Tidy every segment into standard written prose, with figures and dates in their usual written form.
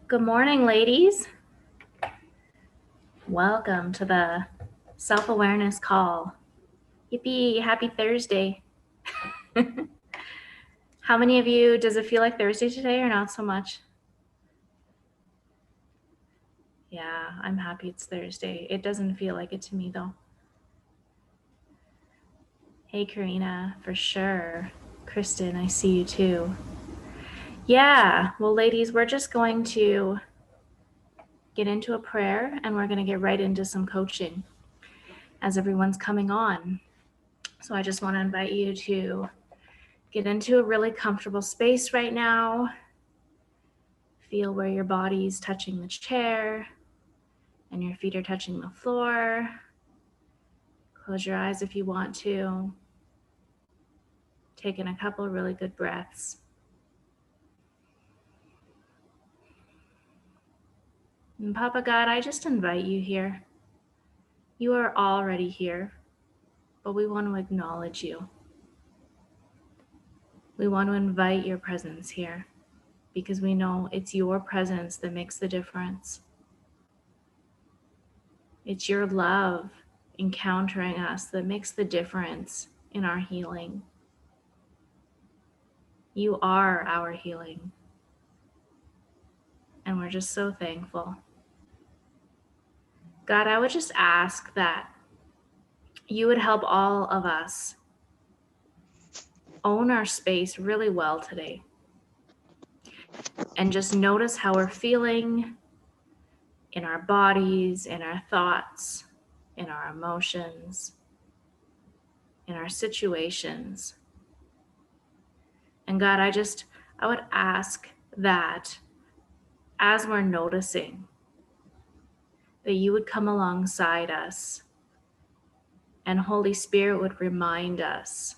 Good morning, ladies. Welcome to the self-awareness call. Yippee, happy Thursday. How many of you, does it feel like Thursday today or not so much? Yeah, I'm happy it's Thursday. It doesn't feel like it to me though. Hey, Karina, for sure. Kristen, I see you too. Yeah, well, ladies, we're just going to get into a prayer and we're going to get right into some coaching as everyone's coming on. So I just want to invite you to get into a really comfortable space right now. Feel where your body's touching the chair and your feet are touching the floor. Close your eyes if you want to. Take in a couple really good breaths. And Papa God, I just invite you here. You are already here, but we want to acknowledge you. We want to invite your presence here because we know it's your presence that makes the difference. It's your love encountering us that makes the difference in our healing. You are our healing. And we're just so thankful. God, I would just ask that you would help all of us own our space really well today. And just notice how we're feeling in our bodies, in our thoughts, in our emotions, in our situations. And God, I would ask that as we're noticing, that you would come alongside us and Holy Spirit would remind us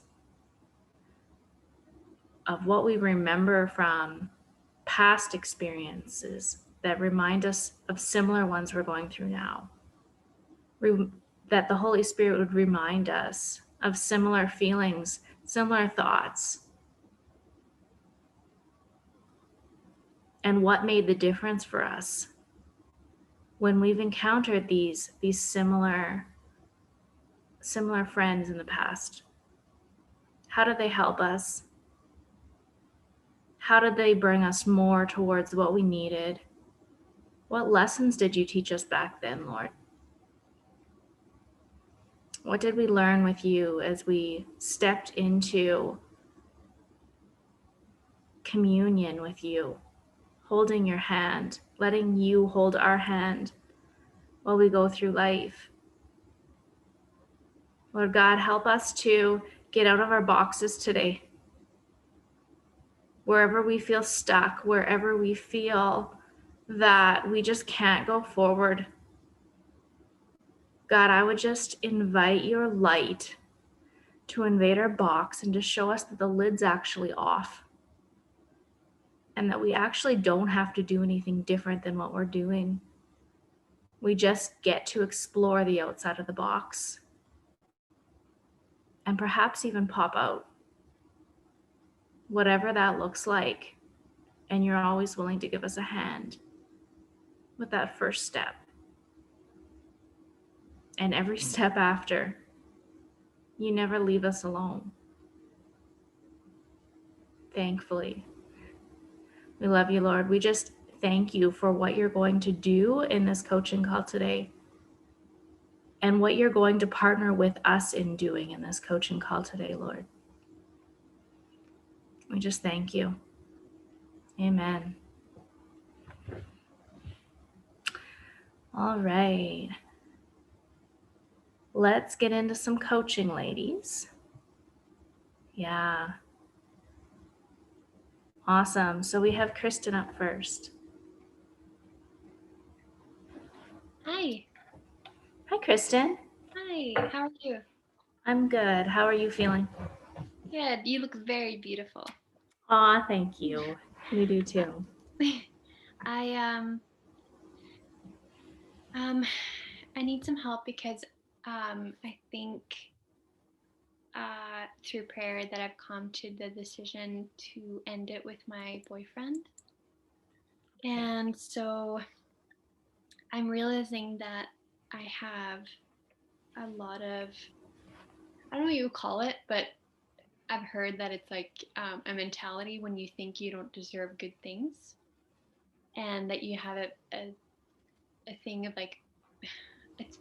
of what we remember from past experiences that remind us of similar ones we're going through now. That the Holy Spirit would remind us of similar feelings, similar thoughts, and what made the difference for us when we've encountered these similar friends in the past. How did they help us? How did they bring us more towards what we needed? What lessons did you teach us back then, Lord? What did we learn with you as we stepped into communion with you, holding your hand, letting you hold our hand while we go through life? Lord God, help us to get out of our boxes today. Wherever we feel stuck, wherever we feel that we just can't go forward, God, I would just invite your light to invade our box and to show us that the lid's actually off and that we actually don't have to do anything different than what we're doing. We just get to explore the outside of the box and perhaps even pop out, whatever that looks like. And you're always willing to give us a hand with that first step and every step after. You never leave us alone. Thankfully. We love you, Lord. We just thank you for what you're going to do in this coaching call today and what you're going to partner with us in doing in this coaching call today, Lord. We just thank you. Amen. All right. Let's get into some coaching, ladies. Yeah. Awesome. So we have Kristen up first. Hi. Hi, Kristen. Hi. How are you? I'm good. How are you feeling? Good. You look very beautiful. Aw, thank you. You do too. I um I need some help because I think through prayer that I've come to the decision to end it with my boyfriend. And so I'm realizing that I have a lot of, I don't know what you would call it, but I've heard that it's like a mentality when you think you don't deserve good things, and that you have a thing of like,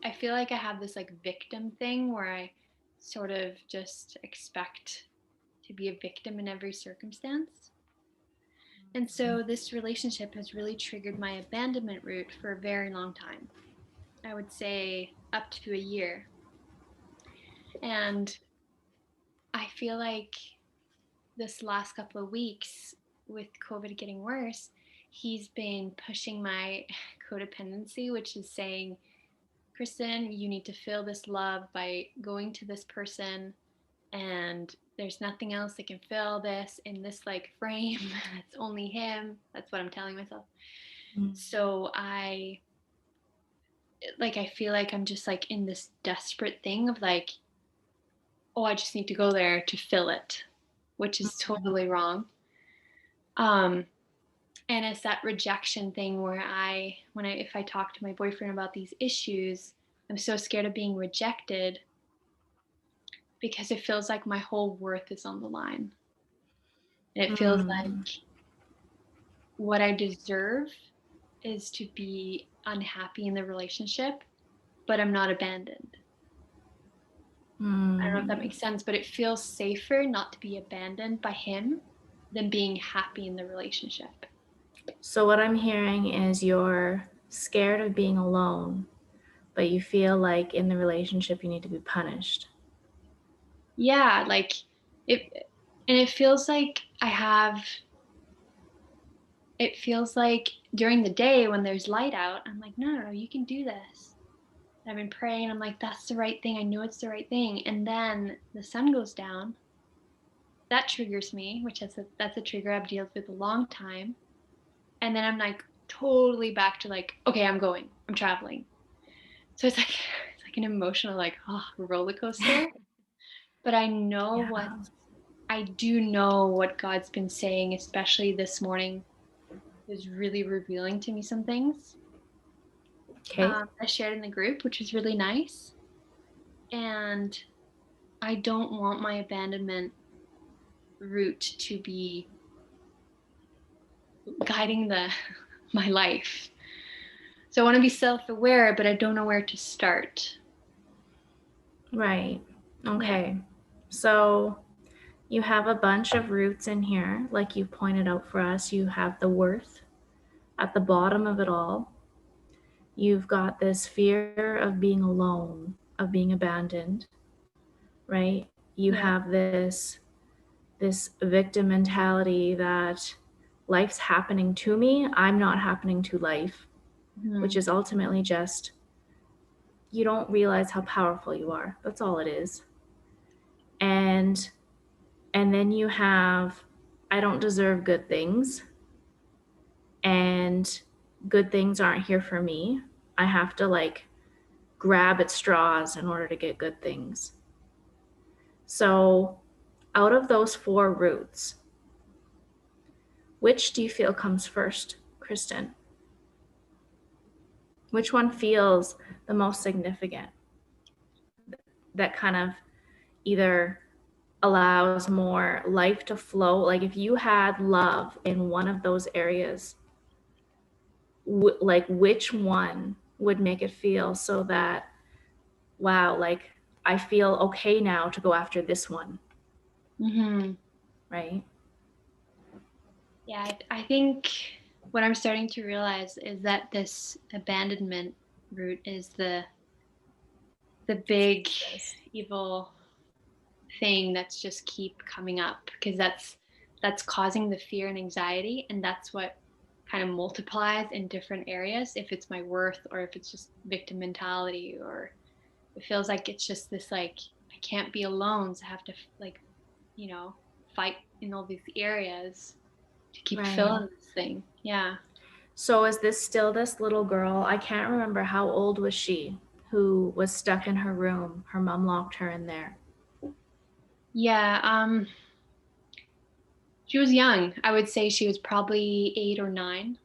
I feel like I have this like victim thing where I sort of just expect to be a victim in every circumstance. And so this relationship has really triggered my abandonment route for a very long time. I would say up to a year. And I feel like this last couple of weeks, with COVID getting worse, he's been pushing my codependency, which is saying, Kristen, you need to feel this love by going to this person, and there's nothing else that can fill this in this like frame. It's only him. That's what I'm telling myself. Mm. So I feel like I'm just like in this desperate thing of like, oh, I just need to go there to fill it, which is totally wrong. Um, and it's that rejection thing where if I talk to my boyfriend about these issues, I'm so scared of being rejected because it feels like my whole worth is on the line. And it feels Mm. like what I deserve is to be unhappy in the relationship, but I'm not abandoned. I don't know if that Mm. makes sense, but it feels safer not to be abandoned by him than being happy in the relationship. So what I'm hearing is you're scared of being alone, but you feel like in the relationship you need to be punished. Yeah, like it, and it feels like during the day when there's light out, I'm like, no, no, no, you can do this. I've been praying. I'm like, that's the right thing. I know it's the right thing. And then the sun goes down. That triggers me, that's a trigger I've dealt with a long time. And then I'm like totally back to like, okay, I'm traveling. So it's like it's like an emotional like roller coaster. But Yeah. I do know what God's been saying, especially this morning, is really revealing to me some things. Okay. I shared in the group, which is really nice. And I don't want my abandonment route to be guiding the my life. So I want to be self-aware, but I don't know where to start. Right. Yeah. Okay. So you have a bunch of roots in here, like you pointed out for us. You have the worth at the bottom of it all. You've got this fear of being alone, of being abandoned, right? You Yeah. have this victim mentality that life's happening to me, I'm not happening to life, which Mhm. is ultimately just you don't realize how powerful you are. That's all it is. And and then you have I don't deserve good things, and good things aren't here for me. I have to like grab at straws in order to get good things. So, out of those four roots, which do you feel comes first, Kristen? Which one feels the most significant? That kind of either allows more life to flow. Like if you had love in one of those areas, like which one would make it feel so that, wow, like I feel okay now to go after this one, Mhm. right? Yeah, I think what I'm starting to realize is that this abandonment route is the big evil thing that's just keep coming up because that's causing the fear and anxiety, and that's what kind of multiplies in different areas, if it's my worth or if it's just victim mentality, or it feels like it's just this like I can't be alone, so I have to like you know fight in all these areas to keep Right. filling this thing. Yeah. So is this still this little girl? I can't remember how old was she who was stuck in her room. Her mom locked her in there. Yeah, she was young. I would say she was probably 8 or 9.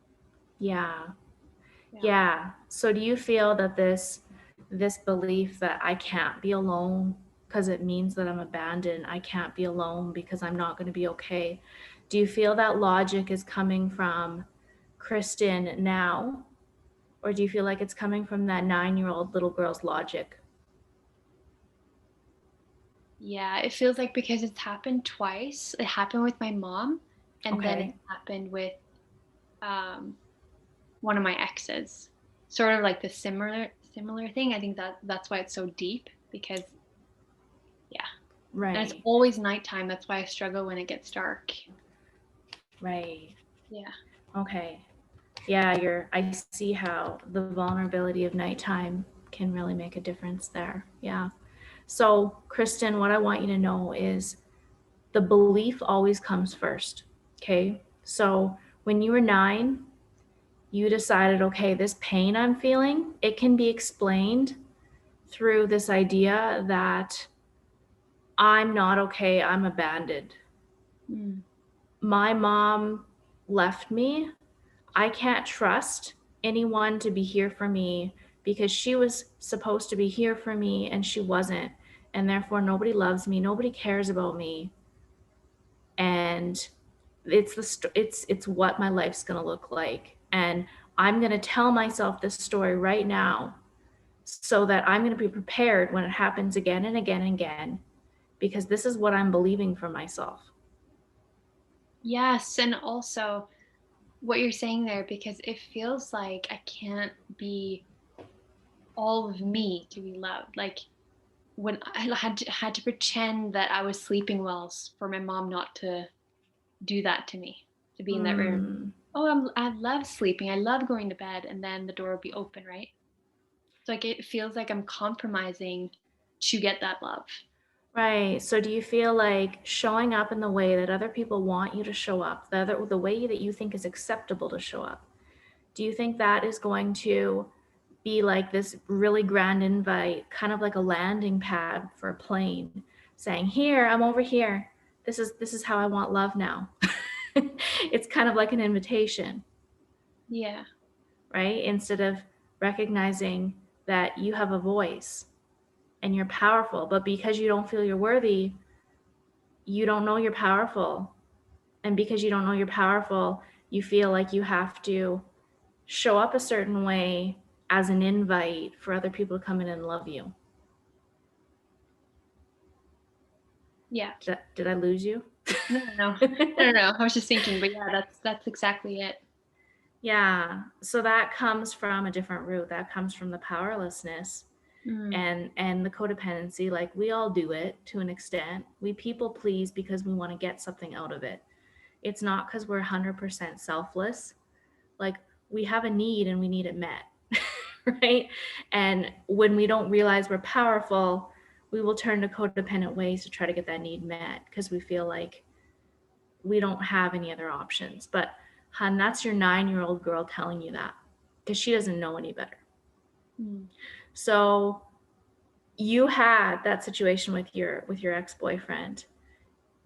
Yeah. Yeah. Yeah. So do you feel that this belief that I can't be alone because it means that I'm abandoned, I can't be alone because I'm not going to be okay. Do you feel that logic is coming from Kristen now, or do you feel like it's coming from that 9-year-old little girl's logic? Yeah, it feels like because it's happened twice. It happened with my mom, and then it Okay. happened with um, one of my exes. Sort of like the similar thing. I think that's why it's so deep because yeah, and it's Right. always nighttime. That's why I struggle when it gets dark. Right. Yeah. Okay. Yeah, I see how the vulnerability of nighttime can really make a difference there. Yeah. So, Kristen, what I want you to know is the belief always comes first. Okay. So, when you were 9, you decided, okay, this pain I'm feeling, it can be explained through this idea that I'm not okay, I'm abandoned. Mm. My mom left me. I can't trust anyone to be here for me because she was supposed to be here for me and she wasn't. And therefore, nobody loves me, nobody cares about me. And it's what my life's going to look like. And I'm going to tell myself this story right now so that I'm going to be prepared when it happens again and again and again, because this is what I'm believing for myself. Yes, and also what you're saying there because it feels like I can't be all of me to be loved. Like when I had to pretend that I was sleeping well for my mom not to do that to me, to be in that room. Mm, Oh, I love sleeping. I love going to bed, and then the door will be open, right? So like it feels like I'm compromising to get that love. right. So do you feel like showing up in the way that other people want you to show up, the way that you think is acceptable to show up, do you think that is going to be like this really grand invite, kind of like a landing pad for a plane, saying, "Here, I'm over here. This is how I want love now." It's kind of like an invitation, Yeah. right? Instead of recognizing that you have a voice and you're powerful, but because you don't feel you're worthy, you don't know you're powerful. And because you don't know you're powerful, you feel like you have to show up a certain way as an invite for other people to come in and love you. Yeah. Did I lose you? No, no, no. No, no, no. I was just thinking, but yeah, that's exactly it. Yeah. So that comes from a different root. That comes from the powerlessness Mm. and the codependency. Like we all do it to an extent. We people please because we want to get something out of it. It's not because we're 100% selfless. Like we have a need and we need it met. Right? And when we don't realize we're powerful, we will turn to codependent ways to try to get that need met because we feel like we don't have any other options. But, hun, that's your 9-year-old girl telling you that because she doesn't know any better. Mm. So you had that situation with your ex-boyfriend,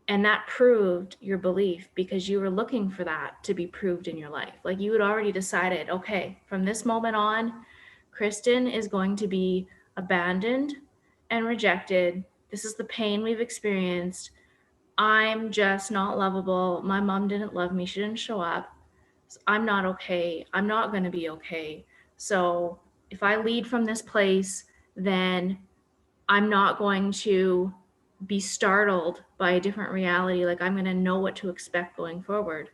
and that proved your belief because you were looking for that to be proved in your life. Like you had already decided, okay, from this moment on, Kristen is going to be abandoned and rejected. This is the pain we've experienced. I'm just not lovable. My mom didn't love me. She didn't show up. I'm not okay. I'm not going to be okay. So if I lead from this place, then I'm not going to be startled by a different reality. Like I'm going to know what to expect going forward.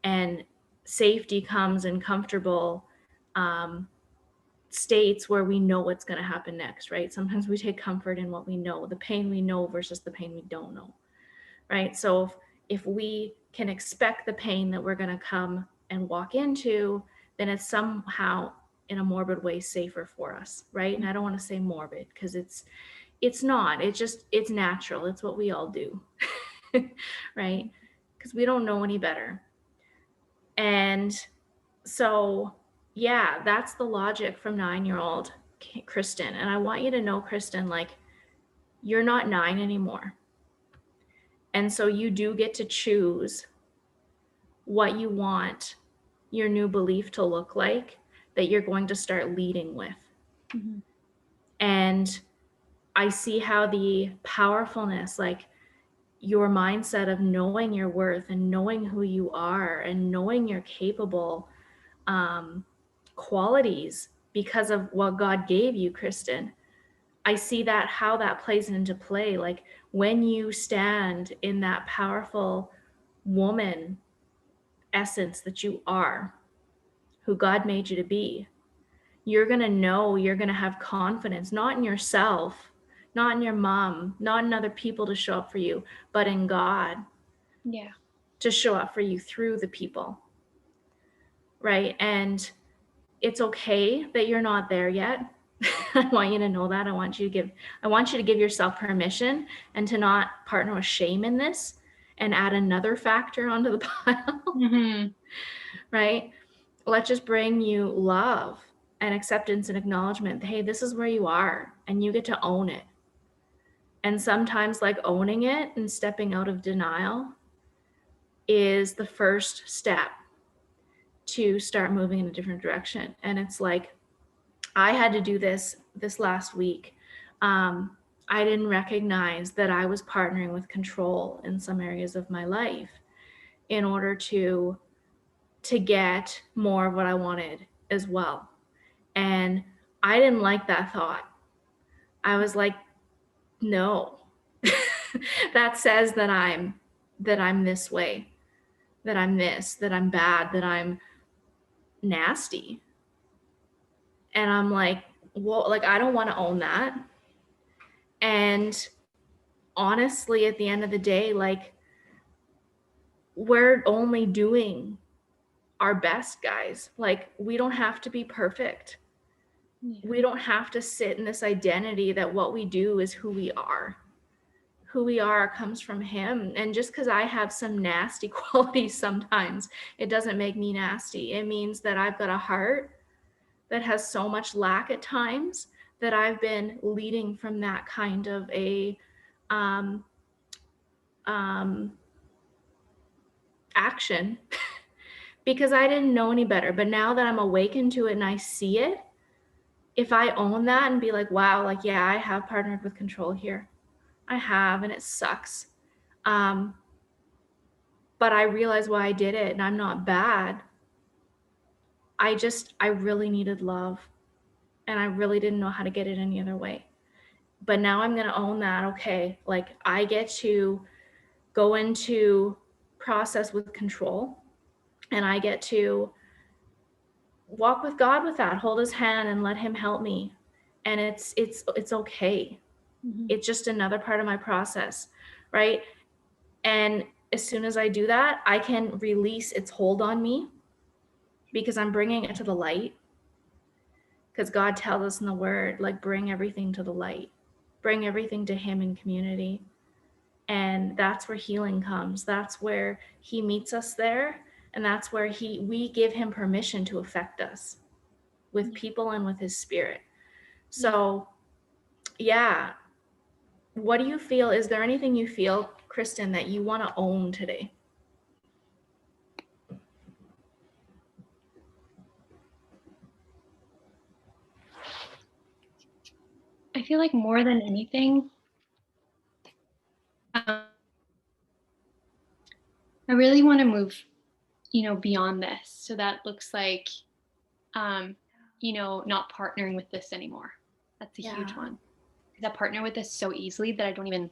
And safety comes in comfortable um, states where we know what's going to happen next, right? Sometimes we take comfort in what we know, the pain we know versus the pain we don't know, right? So if we can expect the pain that we're going to come and walk into, then it's somehow in a morbid way safer for us, right? And I don't want to say morbid because it's not. It's natural. It's what we all do. Right? Because we don't know any better. And so yeah, that's the logic from 9-year-old Kristen. And I want you to know, Kristen, like you're not 9 anymore. And so you do get to choose what you want your new belief to look like that you're going to start leading with. Mm-hmm. And I see how the powerfulness, like your mindset of knowing your worth and knowing who you are and knowing your capable qualities because of what God gave you, Kristen. I see that how that plays into play. Like when you stand in that powerful woman essence that you are, who God made you to be, you're going to know, you're going to have confidence, not in yourself, not in your mom, not in other people to show up for you, but in God Yeah. to show up for you through the people. Right. And it's okay that you're not there yet. I want you to know that. I want you to give yourself permission and to not partner with shame in this and add another factor onto the pile. Mm-hmm. Right? Let's just bring you love and acceptance and acknowledgement. Hey, this is where you are, and you get to own it. And sometimes, like, owning it and stepping out of denial is the first step to start moving in a different direction. And it's like, I had to do this last week. I didn't recognize that I was partnering with control in some areas of my life in order to get more of what I wanted as well. And I didn't like that thought. I was like, no. That says that I'm this way, that I'm this, that I'm bad, that I'm nasty. And I'm like, well, like, I don't want to own that. And honestly, at the end of the day, like, we're only doing our best, guys. Like, we don't have to be perfect. Yeah. We don't have to sit in this identity that what we do is who we are. Who we are comes from him. And just because I have some nasty qualities sometimes, it doesn't make me nasty. It means that I've got a heart that has so much lack at times that I've been leading from that kind of a action because I didn't know any better. But now that I'm awakened to it and I see it, if I own that and be like, wow, like, yeah, I have partnered with control here. I have, and it sucks. But I realize why I did it, and I'm not bad. I really needed love, and I really didn't know how to get it any other way. But now I'm going to own that. Okay, like, I get to go into process with control, and I get to walk with God with that, hold his hand and let him help me. And it's okay. Mm-hmm. It's just another part of my process, right? And as soon as I do that, I can release its hold on me because I'm bringing it to the light. Because God tells us in the word, like, bring everything to the light, bring everything to him in community. And that's where healing comes. That's where he meets us there. And that's where we give him permission to affect us with people and with his spirit. So yeah, what do you feel? Is there anything you feel, Kristen, that you want to own today? I feel like more than anything, I really want to move, beyond this. So that looks like, not partnering with this anymore. That's a huge one. Because I partner with this so easily that I don't even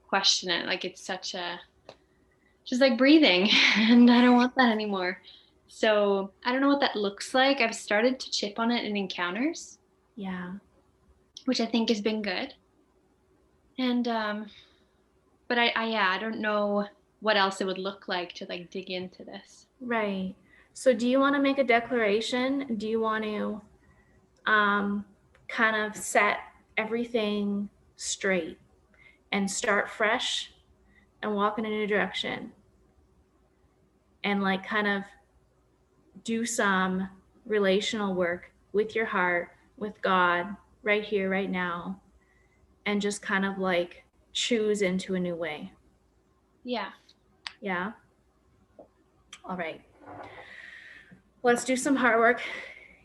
question it. Like, it's just like breathing, and I don't want that anymore. So I don't know what that looks like. I've started to chip on it in encounters. Yeah. Which I think has been good. And but I don't know what else it would look like to, like, dig into this. Right. So do you want to make a declaration? Do you want to kind of set everything straight and start fresh and walk in a new direction and, like, kind of do some relational work with your heart, with God, right here, right now, and just kind of, like, choose into a new way? Yeah. Yeah. All right. Let's do some hard work.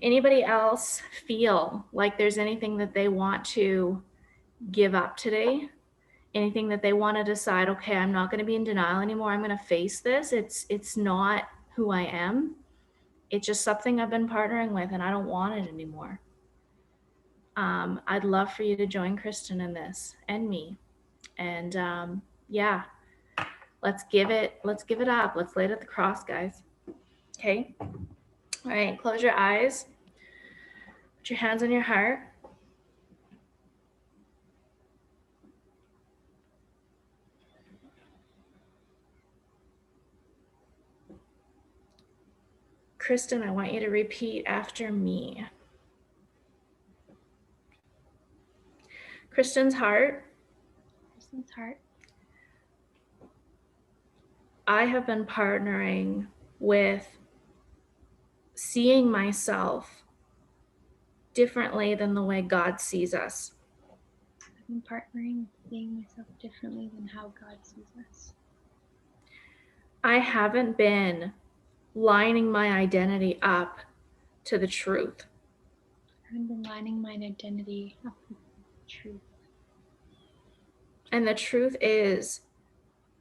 Anybody else feel like there's anything that they want to give up today? Anything that they want to decide, okay, I'm not going to be in denial anymore. I'm going to face this. It's not who I am. It's just something I've been partnering with and I don't want it anymore. I'd love for you to join Kristen in this and me. And yeah, let's give it up. Let's lay it at the cross, guys. Okay. All right. Close your eyes. Put your hands on your heart. Kristen, I want you to repeat after me. Kristen's heart. Kristen's heart. I have been partnering with seeing myself differently than the way God sees us. I've been partnering with seeing myself differently than how God sees us. I haven't been lining my identity up to the truth. I haven't been lining my identity up with truth. And the truth is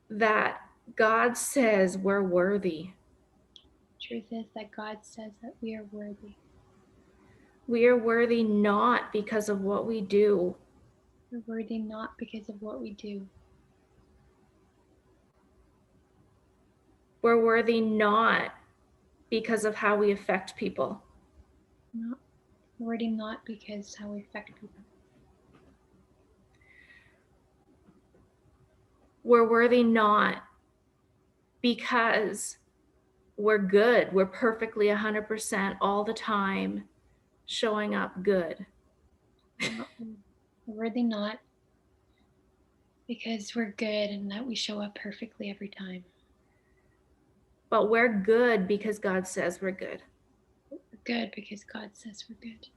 that God says we're worthy. Truth is that God says that we are worthy. We are worthy not because of what we do. We're worthy not because of what we do. We're worthy not because of how we affect people. Not worthy not because how we affect people. We're worthy not because we're good. We're perfectly 100% all the time showing up good. We're worthy not because we're good and that we show up perfectly every time. But we're good because God says we're good. We're good because God says we're good.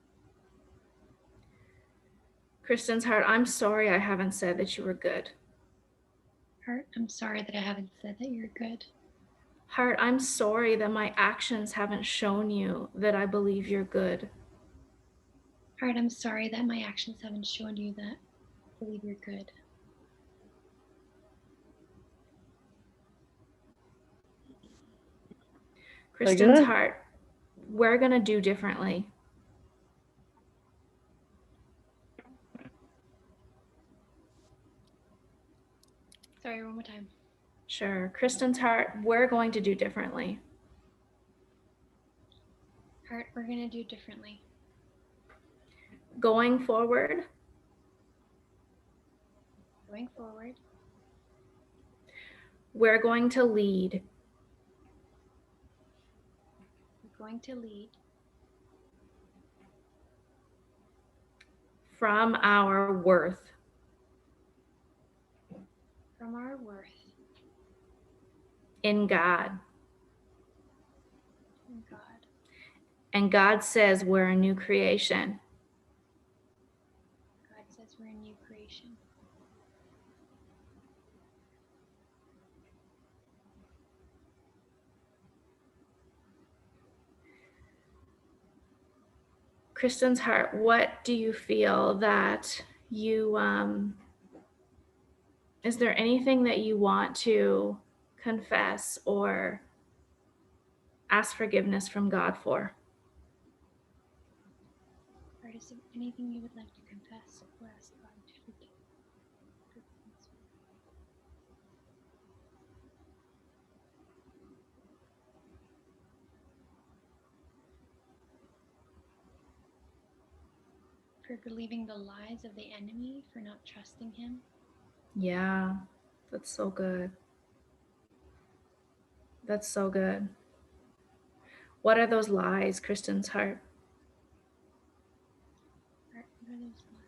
Kristen's heart, I'm sorry I haven't said that you were good. Heart, I'm sorry that I haven't said that you're good. Heart, I'm sorry that my actions haven't shown you that I believe you're good. Heart, I'm sorry that my actions haven't shown you that I believe you're good. Kristen's heart, we're going to do differently. Sorry, one more time. Sure. Kristen's heart, we're going to do differently. Heart, we're going to do differently. Going forward, we're going to lead. We're going to lead from our worth. From our worth. In God. In God. And God says we're a new creation. God says we're a new creation. Kristen's heart, what do you feel that you, is there anything that you want to confess or ask forgiveness from God for? Or is there anything you would like to confess or ask God to forgive? For believing the lies of the enemy, for not trusting him. Yeah, that's so good. That's so good. What are those lies, Kristen's heart? What are those lies?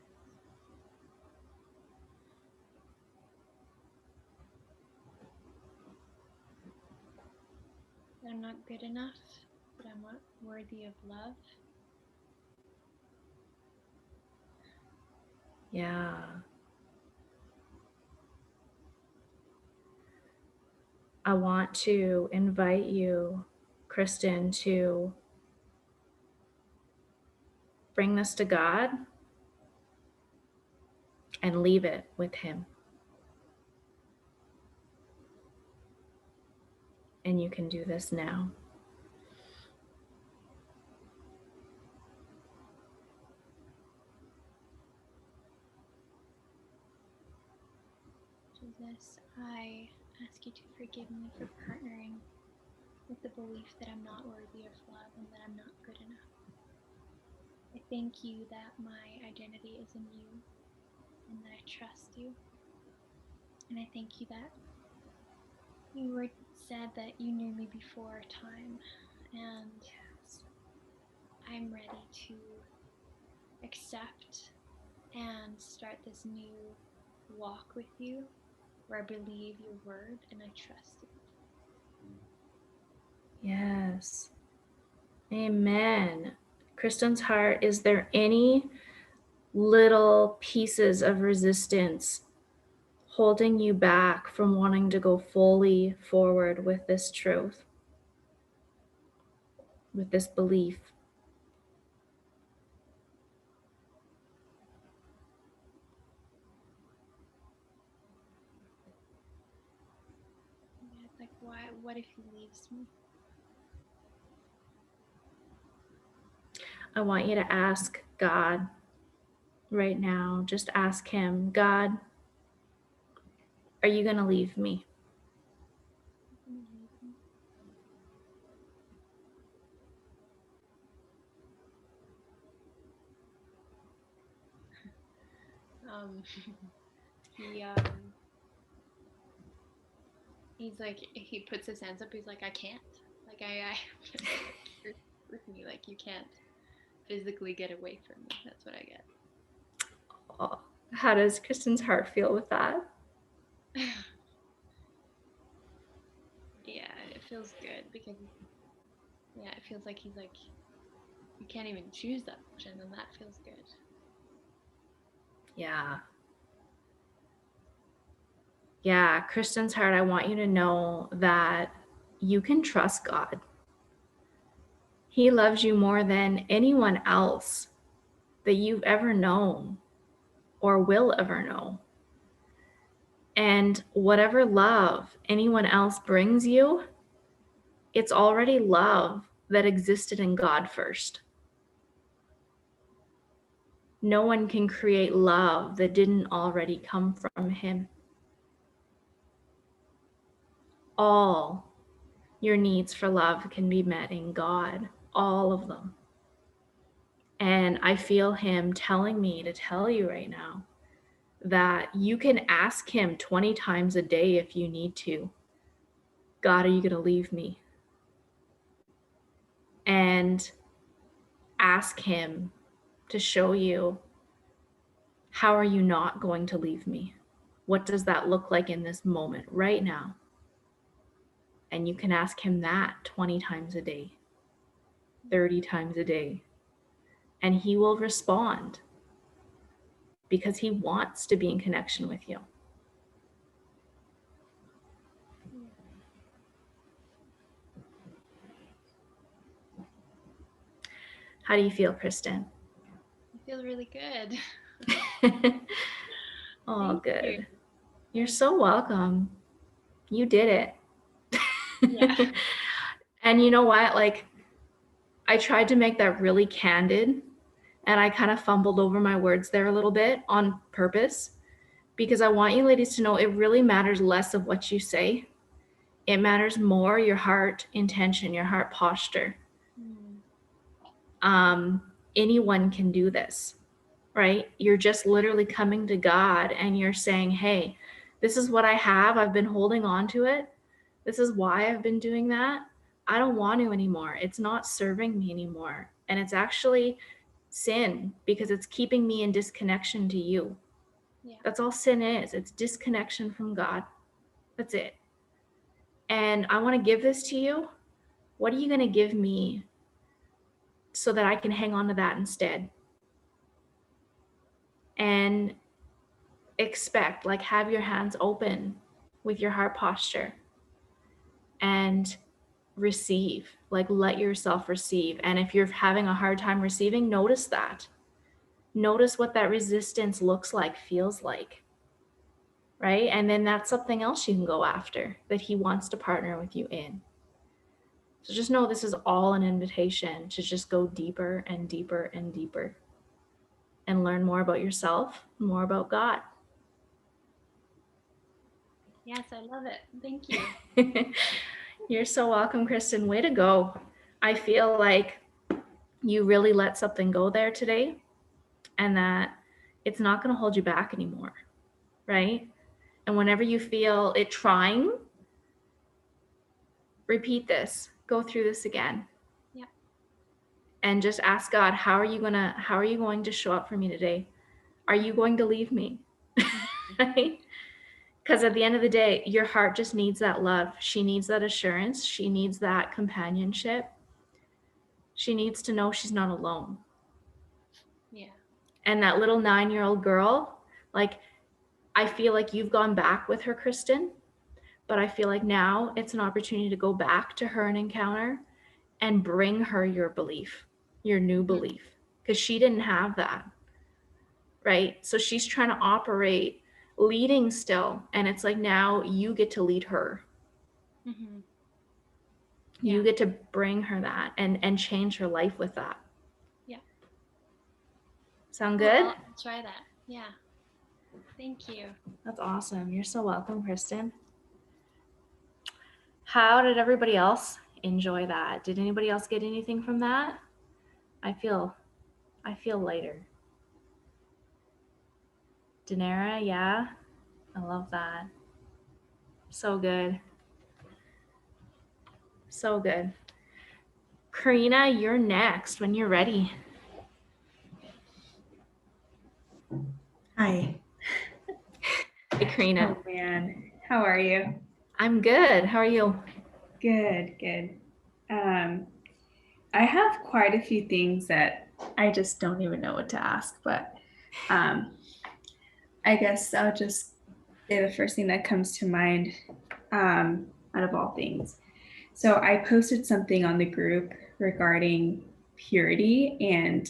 That I'm not good enough, that I'm not worthy of love. Yeah. I want to invite you, Kristen to bring this to God and leave it with Him. And you can do this now. Jesus, I ask you to forgive me for partnering with the belief that I'm not worthy of love and that I'm not good enough. I thank you that my identity is in you and that I trust you. And I thank you that you were said that you knew me before time, and I'm ready to accept and start this new walk with you where I believe your word and I trust it. Yes. Amen. Kristen's heart, is there any little pieces of resistance holding you back from wanting to go fully forward with this truth, with this belief? Yeah, it's like, what if he leaves me? I want you to ask God right now. Just ask Him, God, are you going to leave me? He he's like, he puts his hands up, he's like, I can't, like I you're with me, like you can't physically get away from me. That's what I get. Oh, how does Kristen's heart feel with that? Yeah, it feels good because it feels like he's like, you can't even choose that option, and that feels good. Yeah. Yeah, Kristen's heart, I want you to know that you can trust God. He loves you more than anyone else that you've ever known or will ever know. And whatever love anyone else brings you, it's already love that existed in God first. No one can create love that didn't already come from Him. All your needs for love can be met in God, all of them. And I feel Him telling me to tell you right now that you can ask Him 20 times a day if you need to. God, are you going to leave me? And ask Him to show you, how are you not going to leave me? What does that look like in this moment right now? And you can ask Him that 20 times a day, 30 times a day, and He will respond because He wants to be in connection with you. How do you feel, Kristen? I feel really good. Oh, Thank good. you. You're so welcome. You did it. Yeah. And you know what? Like, I tried to make that really candid, and I kind of fumbled over my words there a little bit on purpose, because I want you ladies to know it really matters less of what you say. It matters more your heart intention, your heart posture. Anyone can do this, right? You're just literally coming to God and you're saying, hey, this is what I have. I've been holding on to it. This is why I've been doing that. I don't want to anymore. It's not serving me anymore. And it's actually sin because it's keeping me in disconnection to you. Yeah. That's all sin is. It's disconnection from God. That's it. And I want to give this to you. What are you going to give me so that I can hang on to that instead? And expect, like, have your hands open with your heart posture and receive, like let yourself receive. And if you're having a hard time receiving, notice that. Notice what that resistance looks like, feels like, right? And then that's something else you can go after that he wants to partner with you in. So just know this is all an invitation to just go deeper and deeper and deeper and learn more about yourself, more about God. Yes, I love it. Thank you. You're so welcome, Kristen. Way to go. I feel like you really let something go there today, and that it's not going to hold you back anymore, right? And whenever you feel it trying, repeat this, go through this again. Yeah. And just ask God, how are you going to show up for me today? Are you going to leave me? Right? Because at the end of the day, your heart just needs that love. She needs that assurance. She needs that companionship. She needs to know she's not alone. Yeah. And that little 9-year-old girl, like, I feel like you've gone back with her, Kristen, but I feel like now it's an opportunity to go back to her and encounter and bring her your belief, your new belief, because she didn't have that, right? So she's trying to operate leading still, and it's like now you get to lead her. Mm-hmm. You get to bring her that and change her life with that. Yeah. Sound good? I'll try that. Yeah. Thank you. That's awesome. You're so welcome, Kristen. How did everybody else enjoy that? Did anybody else get anything from that? I feel lighter. Danara, yeah. I love that. So good. So good. Karina, you're next when you're ready. Hi. Hey, Karina. Oh man, how are you? I'm good. How are you? Good. I have quite a few things that I just don't even know what to ask, but I guess I'll just say the first thing that comes to mind out of all things. So I posted something on the group regarding purity, and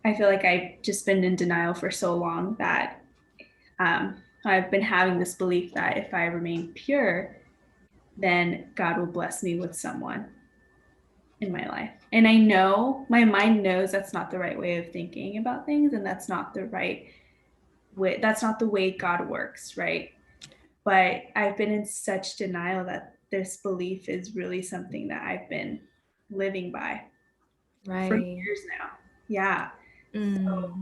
I feel like I've just been in denial for so long that I've been having this belief that if I remain pure, then God will bless me with someone in my life. And I know my mind knows that's not the right way of thinking about things, and that's not the right way, that's not the way God works, right? But I've been in such denial that this belief is really something that I've been living by for years now. Yeah. So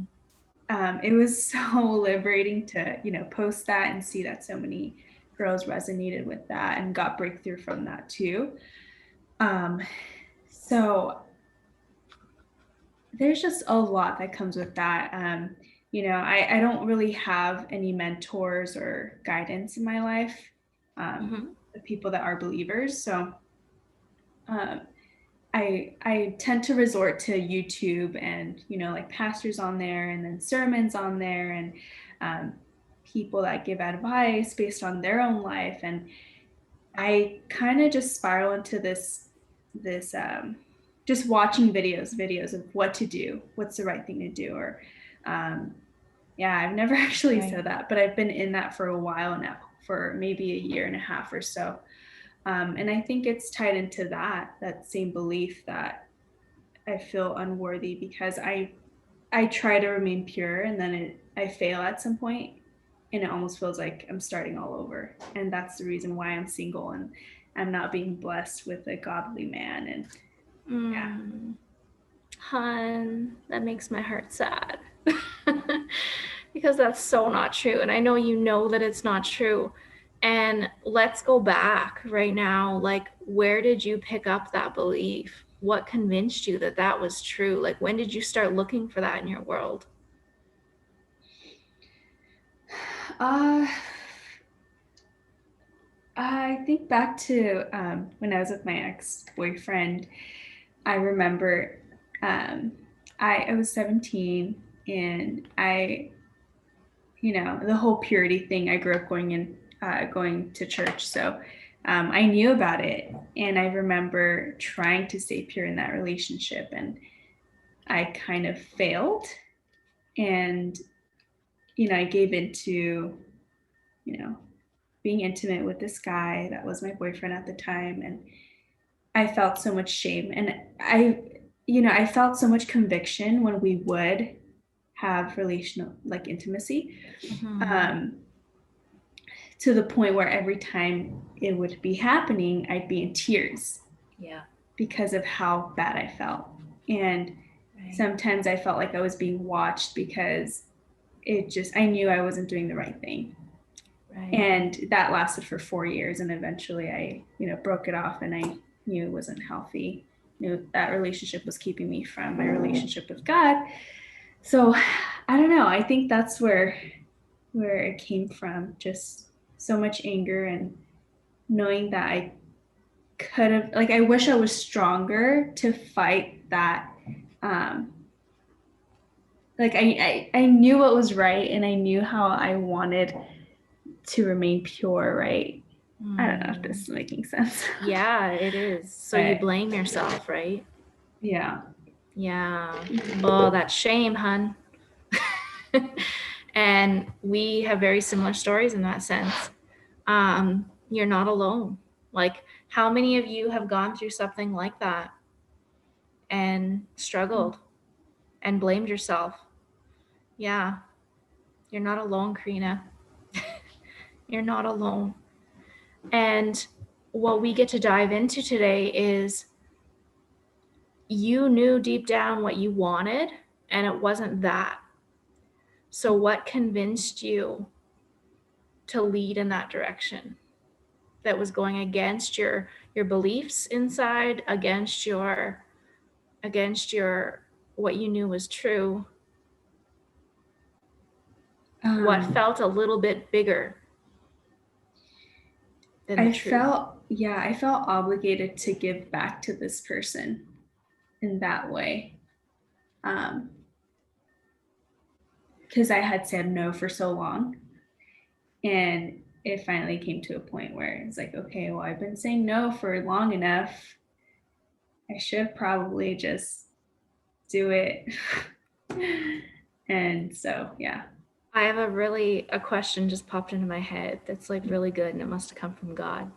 it was so liberating to, post that and see that so many girls resonated with that and got breakthrough from that too. So there's just a lot that comes with that. I don't really have any mentors or guidance in my life, the people that are believers. So I tend to resort to YouTube and, like pastors on there and then sermons on there and people that give advice based on their own life. And I kind of just spiral into this just watching videos of what to do, what's the right thing to do. Or I've never actually said that, but I've been in that for a while now, for maybe a year and a half or so. And I think it's tied into that same belief that I feel unworthy because I try to remain pure, and then I fail at some point, and it almost feels like I'm starting all over. And that's the reason why I'm single and I'm not being blessed with a godly man. And Hun, that makes my heart sad. Because that's so not true. And I know you know that it's not true. And let's go back right now. Like, where did you pick up that belief? What convinced you that that was true? Like, when did you start looking for that in your world? I think back to when I was with my ex-boyfriend. I remember I was 17, and the whole purity thing, I grew up going to church. So I knew about it, and I remember trying to stay pure in that relationship, and I kind of failed. And, I gave into, being intimate with this guy that was my boyfriend at the time. And I felt so much shame. And I felt so much conviction when we would have relational, like, intimacy, Mhm. to the point where every time it would be happening, I'd be in tears Yeah. because of how bad I felt. And Right. sometimes I felt like I was being watched because I knew I wasn't doing the right thing. Right. And that lasted for 4 years. And eventually I, broke it off, and I knew it wasn't healthy. That relationship was keeping me from my relationship with God. So I don't know. I think that's where it came from. Just so much anger, and knowing that I could have, like, I wish I was stronger to fight that. Like, I knew what was right, and I knew how I wanted to remain pure, right? I don't know if this is making sense. Yeah, it is. So you But blame yourself, right? yeah. Yeah. Oh, that shame, hun. And we have very similar stories in that sense. You're not alone. Like, how many of you have gone through something like that and struggled and blamed yourself? Yeah, you're not alone, Karina. You're not alone. And what we get to dive into today is you knew deep down what you wanted, and it wasn't that. So, what convinced you to lead in that direction that was going against your beliefs inside, against your what you knew was true? What felt a little bit bigger than the truth? I felt obligated to give back to this person in that way. Because I had said no for so long. And it finally came to a point where it's like, okay, well, I've been saying no for long enough. I should probably just do it. And so, yeah. I have a question just popped into my head that's like really good, and it must have come from God.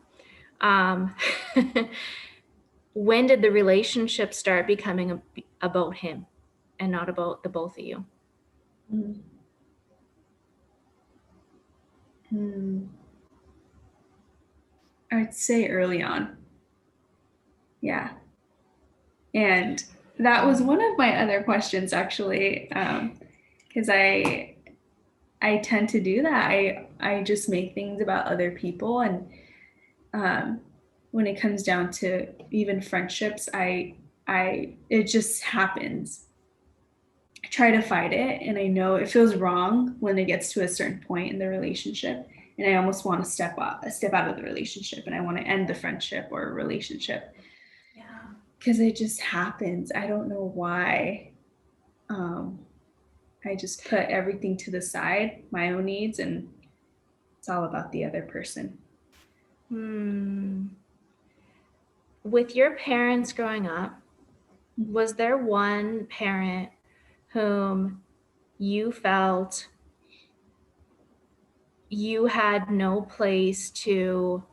When did the relationship start becoming about him and not about the both of you? I'd say early on. Yeah. And that was one of my other questions, actually, because I tend to do that. I just make things about other people, and when it comes down to even friendships, it just happens. I try to fight it, and I know it feels wrong when it gets to a certain point in the relationship, and I almost want to step out of the relationship, and I want to end the friendship or relationship. Yeah. Because it just happens. I don't know why. I just put everything to the side, my own needs, and it's all about the other person. With your parents growing up, was there one parent whom you felt you had no place to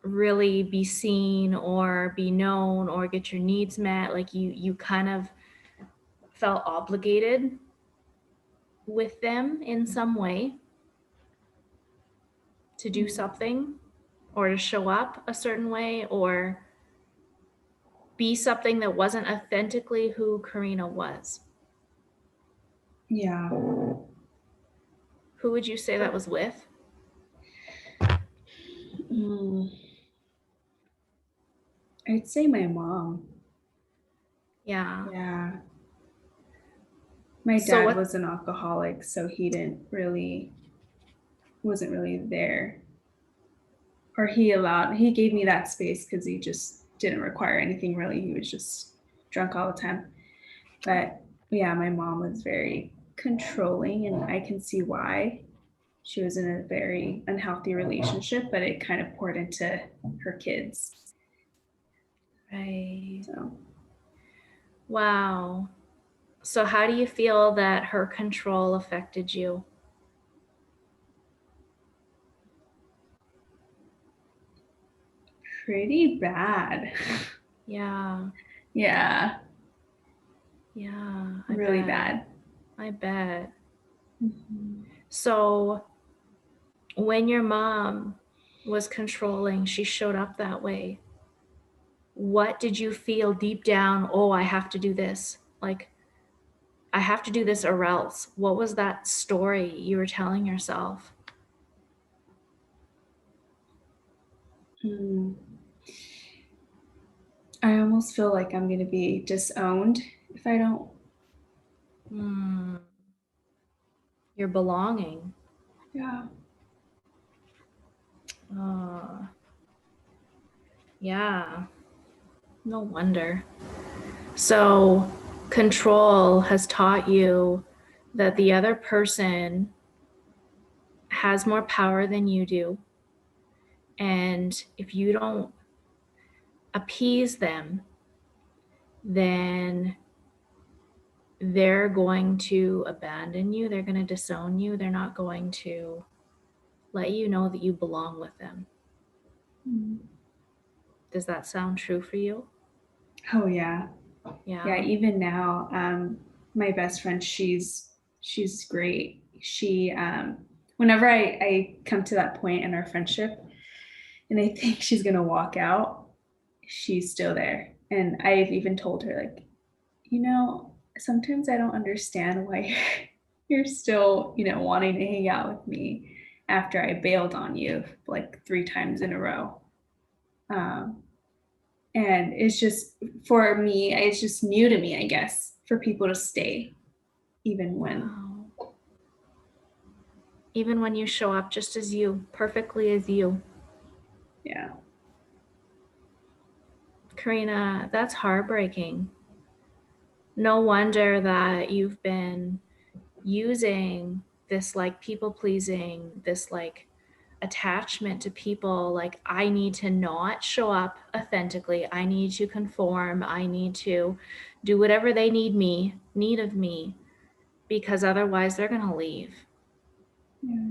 really be seen or be known or get your needs met? Like you kind of felt obligated with them in some way to do something or to show up a certain way or be something that wasn't authentically who Karina was? Yeah. Who would you say that was with? I'd say my mom. Yeah. Yeah. My dad was an alcoholic, so he wasn't really there. Or he gave me that space because he just didn't require anything really. He was just drunk all the time. But yeah, my mom was very controlling, and I can see why she was in a very unhealthy relationship, but it kind of poured into her kids. Right. So Wow. So how do you feel that her control affected you? pretty bad. Yeah. Yeah, Yeah. really bet. bad. I bet. Mhm. So when your mom was controlling, she showed up that way. What did you feel deep down? Oh, I have to do this. Like, I have to do this or else. What was that story you were telling yourself? Mm. I almost feel like I'm going to be disowned if I don't. Hmm. Your belonging. Yeah. Yeah. No wonder. So, control has taught you that the other person has more power than you do. And if you don't appease them, then they're going to abandon you. They're going to disown you. They're not going to let you know that you belong with them. Mm. Does that sound true for you? Oh yeah. Yeah. Yeah, even now, my best friend, she's great. She whenever I come to that point in our friendship and I think she's gonna walk out, she's still there. And I've even told her, like, sometimes I don't understand why you're still, wanting to hang out with me after I bailed on you like 3 times in a row. Um, and it's just, for me, it's just new to me, I guess, for people to stay even when. Wow. Even when you show up just as you, perfectly as you. Yeah. Karina, that's heartbreaking. No wonder that you've been using this like people pleasing, this like attachment to people. Like, I need to not show up authentically. I need to conform. I need to do whatever they need of me, because otherwise they're going to leave. Yeah.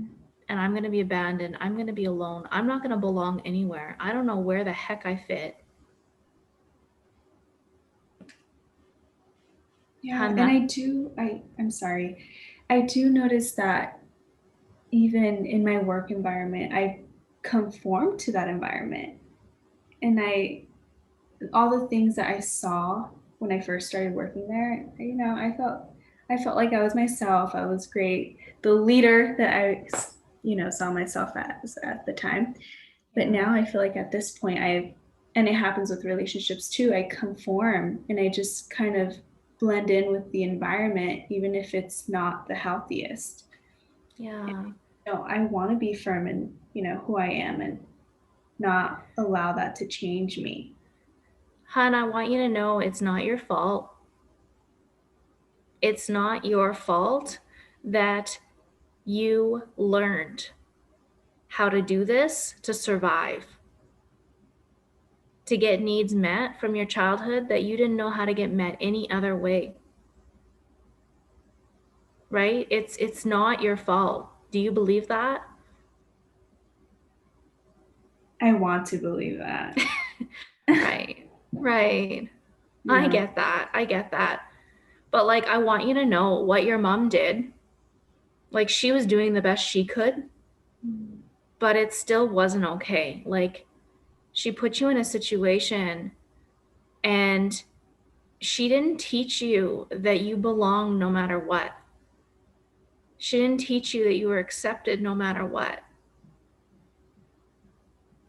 And I'm going to be abandoned. I'm going to be alone. I'm not going to belong anywhere. I don't know where the heck I fit. Yeah. And And that, I'm sorry. I do notice that even in my work environment, I conform to that environment. And all the things that I saw when I first started working there, I felt like I was myself. I was great. The leader that I, saw myself as at the time. But now I feel like at this point, and it happens with relationships too, I conform and I just kind of blend in with the environment, even if it's not the healthiest. yeah. I want to be firm in, who I am and not allow that to change me. Hun, I want you to know it's not your fault. It's not your fault that you learned how to do this to survive, to get needs met from your childhood that you didn't know how to get met any other way. Right? It's not your fault. Do you believe that? I want to believe that. Right. Right. I Yeah. get that. I get that. But like, I want you to know what your mom did. Like, she was doing the best she could, but it still wasn't okay. Like, she put you in a situation and she didn't teach you that you belong no matter what. She didn't teach you that you were accepted no matter what.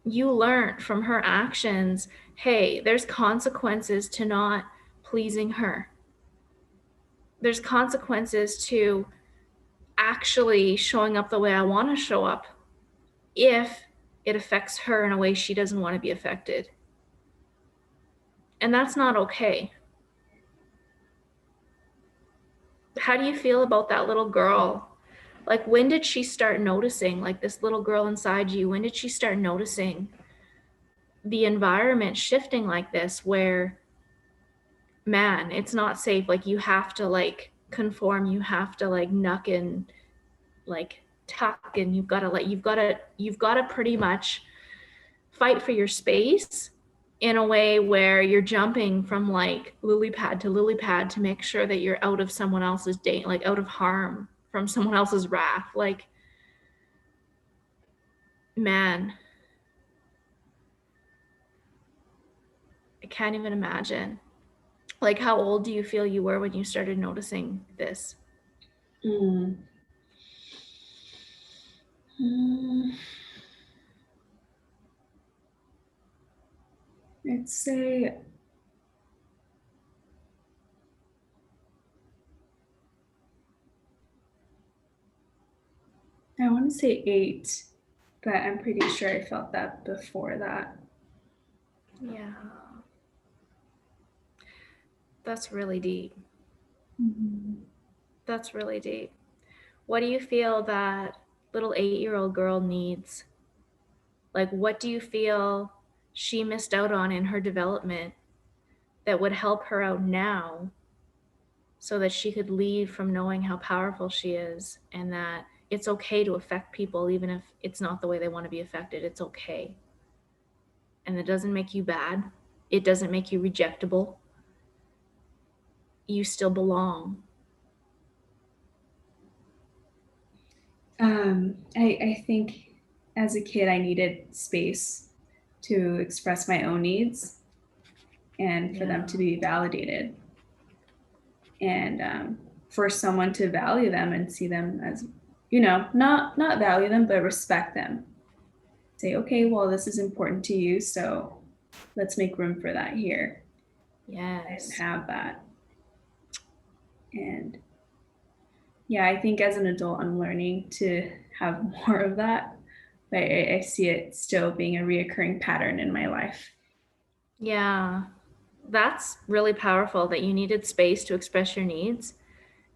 You learned from her actions, hey, there's consequences to not pleasing her. There's consequences to actually showing up the way I want to show up if it affects her in a way she doesn't want to be affected. And that's not okay. How do you feel about that little girl? Like, when did she start noticing, like this little girl inside you, when did she start noticing the environment shifting like this, where, man, it's not safe. Like, you have to like conform, you have to like knuck and like tuck, and you've got to pretty much fight for your space in a way where you're jumping from like lily pad to lily pad to make sure that you're out of someone else's date, like out of harm from someone else's wrath. Like, man, I can't even imagine. Like, how old do you feel you were when you started noticing this? Mm. Mm. I'd say I want to say 8, but I'm pretty sure I felt that before that. Yeah. That's really deep. Mhm. That's really deep. What do you feel that little 8-year-old girl needs? Like, what do you feel she missed out on in her development that would help her out now, so that she could lead from knowing how powerful she is, and that it's okay to affect people even if it's not the way they want to be affected? It's okay. And it doesn't make you bad. It doesn't make you rejectable. You still belong. I think as a kid, I needed space to express my own needs and for them to be validated, and for someone to value them and see them as, not value them, but respect them. Say, okay, well, this is important to you, so let's make room for that here. I Yes. didn't have that. And yeah, I think as an adult, I'm learning to have more of that. But I see it still being a reoccurring pattern in my life. Yeah. That's really powerful, that you needed space to express your needs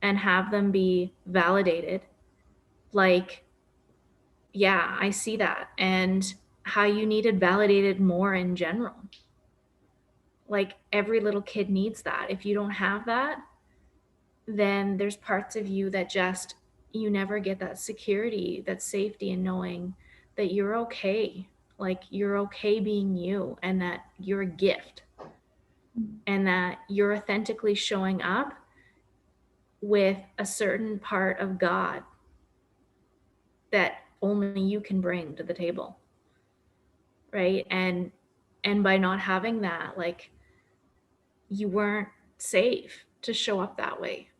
and have them be validated. Like, yeah, I see that. And how you needed validated more in general. Like, every little kid needs that. If you don't have that, then there's parts of you that just, you never get that security, that safety in knowing that you're okay. Like, you're okay being you, and that you're a gift, and that you're authentically showing up with a certain part of God that only you can bring to the table. Right? And by not having that, like, you weren't safe to show up that way.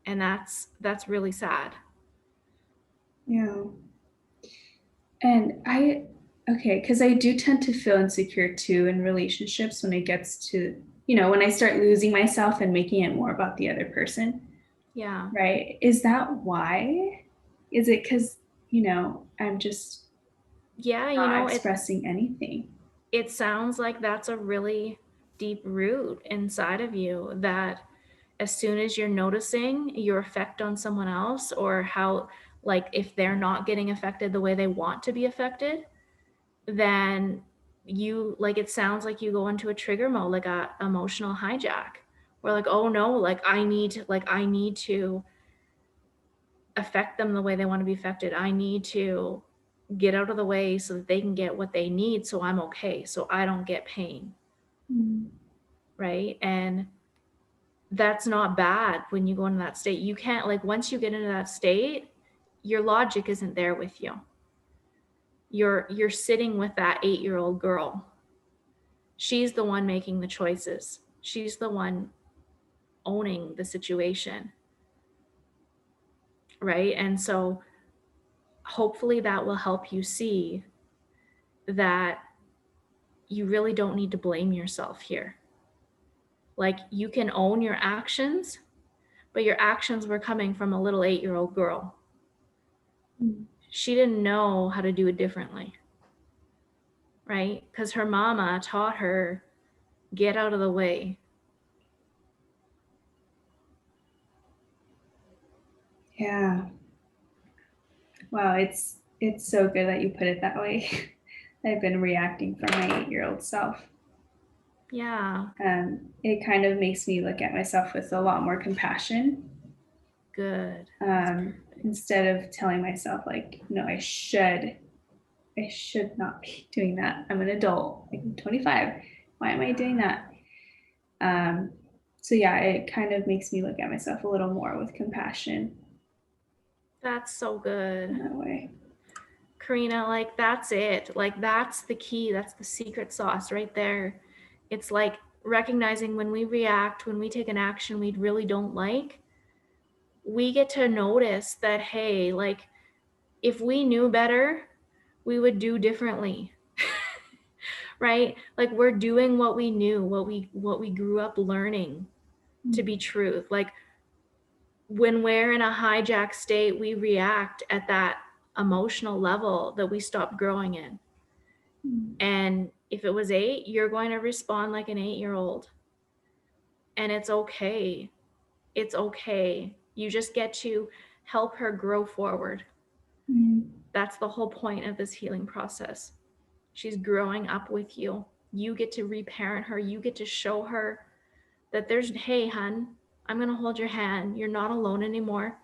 And that's really sad. Yeah. And okay, because I do tend to feel insecure too in relationships when it gets to, when I start losing myself and making it more about the other person, Yeah. right? Is that why? Is it because, I'm just Yeah, not expressing anything? it sounds like that's a really deep root inside of you, that as soon as you're noticing your effect on someone else, or how, like, if they're not getting affected the way they want to be affected, then you, like, it sounds like you go into a trigger mode, like a emotional hijack, where, like, oh no, like, I need to affect them the way they want to be affected. I need to get out of the way so that they can get what they need, so I'm okay, so I don't get pain. Mm. Right? And that's not bad. When you go into that state, you can't, like, once you get into that state, your logic isn't there with you. You're sitting with that 8-year-old girl. She's the one making the choices. She's the one owning the situation. Right? And so hopefully that will help you see that you really don't need to blame yourself here. Like, you can own your actions, but your actions were coming from a little 8-year-old girl. She didn't know how to do it differently, right? Because her mama taught her, get out of the way. Yeah. Wow, it's so good that you put it that way. I've been reacting from my 8-year-old self. Yeah, It kind of makes me look at myself with a lot more compassion. good. That's perfect. Instead of telling myself like, no, I should not be doing that. I'm an adult. Like, I'm 25. Why am I doing that? So yeah, it kind of makes me look at myself a little more with compassion That's so good. in that way. Karina, like that's it. Like that's the key. That's the secret sauce right there. It's like recognizing when we react, when we take an action we really don't like, we get to notice that, hey, like if we knew better, we would do differently. Right? Like we're doing what we knew, what we grew up learning to be truth. Like when we're in a hijack state, we react at that emotional level that we stopped growing in. And if it was 8, you're going to respond like an 8-year-old. And it's okay. It's okay. You just get to help her grow forward. That's the whole point of this healing process. She's growing up with you. You get to reparent her. You get to show her that there's, hey, hun, I'm going to hold your hand. You're not alone anymore.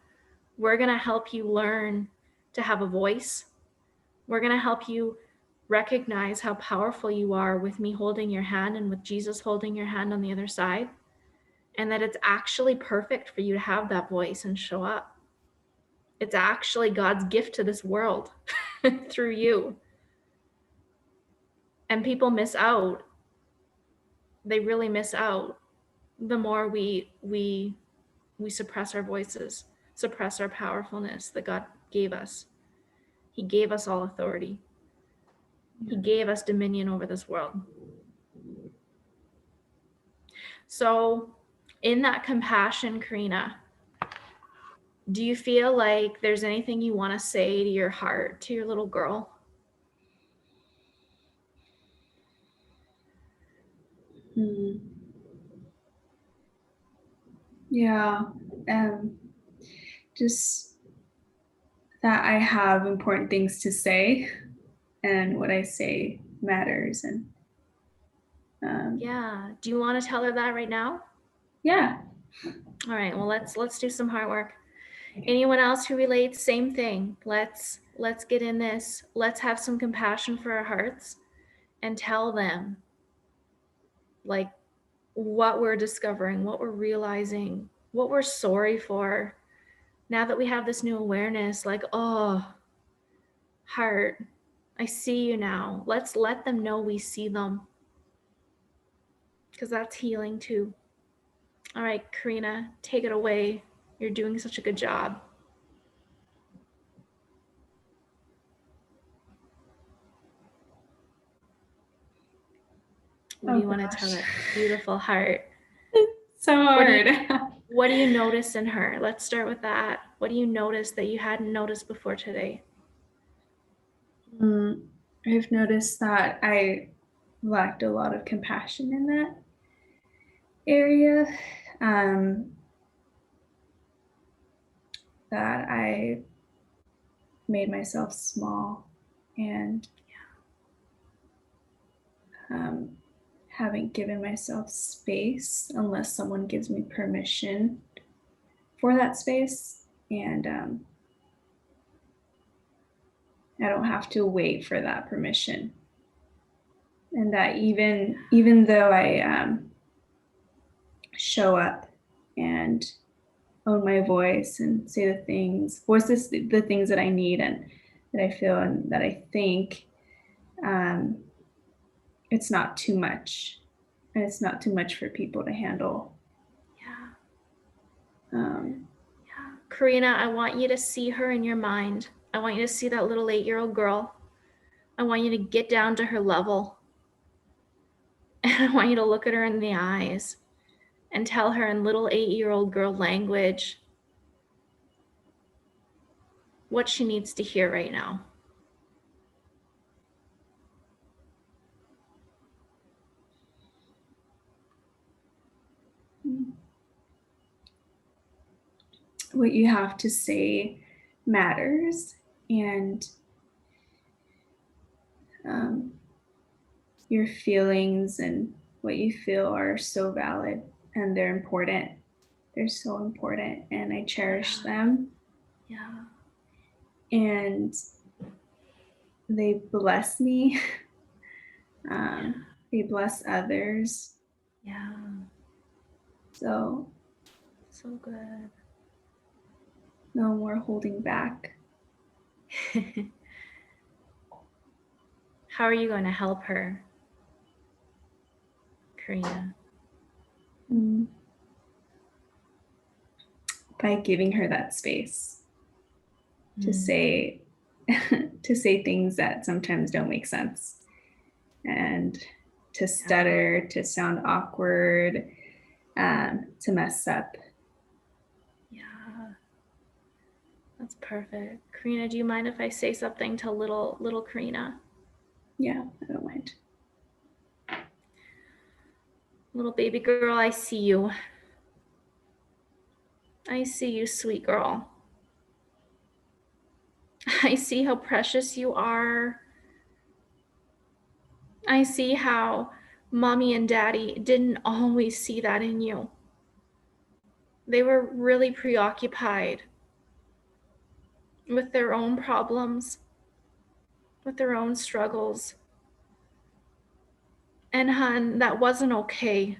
We're going to help you learn to have a voice. We're going to help you recognize how powerful you are with me holding your hand and with Jesus holding your hand on the other side. And that it's actually perfect for you to have that voice and show up. It's actually God's gift to this world through you. And people miss out. They really miss out the more we suppress our voices, suppress our powerfulness that God gave us. He gave us all authority. He gave us dominion over this world. So in that compassion, Karina, do you feel like there's anything you want to say to your heart, to your little girl? Yeah. Just that I have important things to say and what I say matters. And Yeah. Do you want to tell her that right now? yeah. All right. Well, let's do some hard work. Anyone else who relates, same thing. Let's get in this. Let's have some compassion for our hearts and tell them like what we're discovering, what we're realizing, what we're sorry for. Now that we have this new awareness, like, oh, heart, I see you now. Let's let them know we see them. Because that's healing too. All right, Karina, take it away. You're doing such a good job. What do you want to tell that beautiful heart? So hard. What do you notice in her? Let's start with that. What do you notice that you hadn't noticed before today? I've noticed that I lacked a lot of compassion in that area. That I made myself small and haven't given myself space unless someone gives me permission for that space. And I don't have to wait for that permission. And that even though I show up and own my voice and say the things that I need and that I feel and that I think, it's not too much. And it's not too much for people to handle. Yeah. Karina, I want you to see her in your mind. I want you to see that little 8-year-old girl. I want you to get down to her level. And I want you to look at her in the eyes and tell her in little 8-year-old girl language what she needs to hear right now. What you have to say matters, And your feelings and what you feel are so valid, and they're important. They're so important, and I cherish them. Yeah. And they bless me. They bless others. Yeah. So So good. no more holding back. How are you going to help her, Karina? By giving her that space to say to say things that sometimes don't make sense, and to stutter, to sound awkward, to mess up. Yeah. That's perfect. Karina, do you mind if I say something to little Karina? Yeah, I don't mind. Little baby girl, I see you. I see you, sweet girl. I see how precious you are. I see how mommy and daddy didn't always see that in you. They were really preoccupied with their own problems, with their own struggles. And hun, that wasn't okay.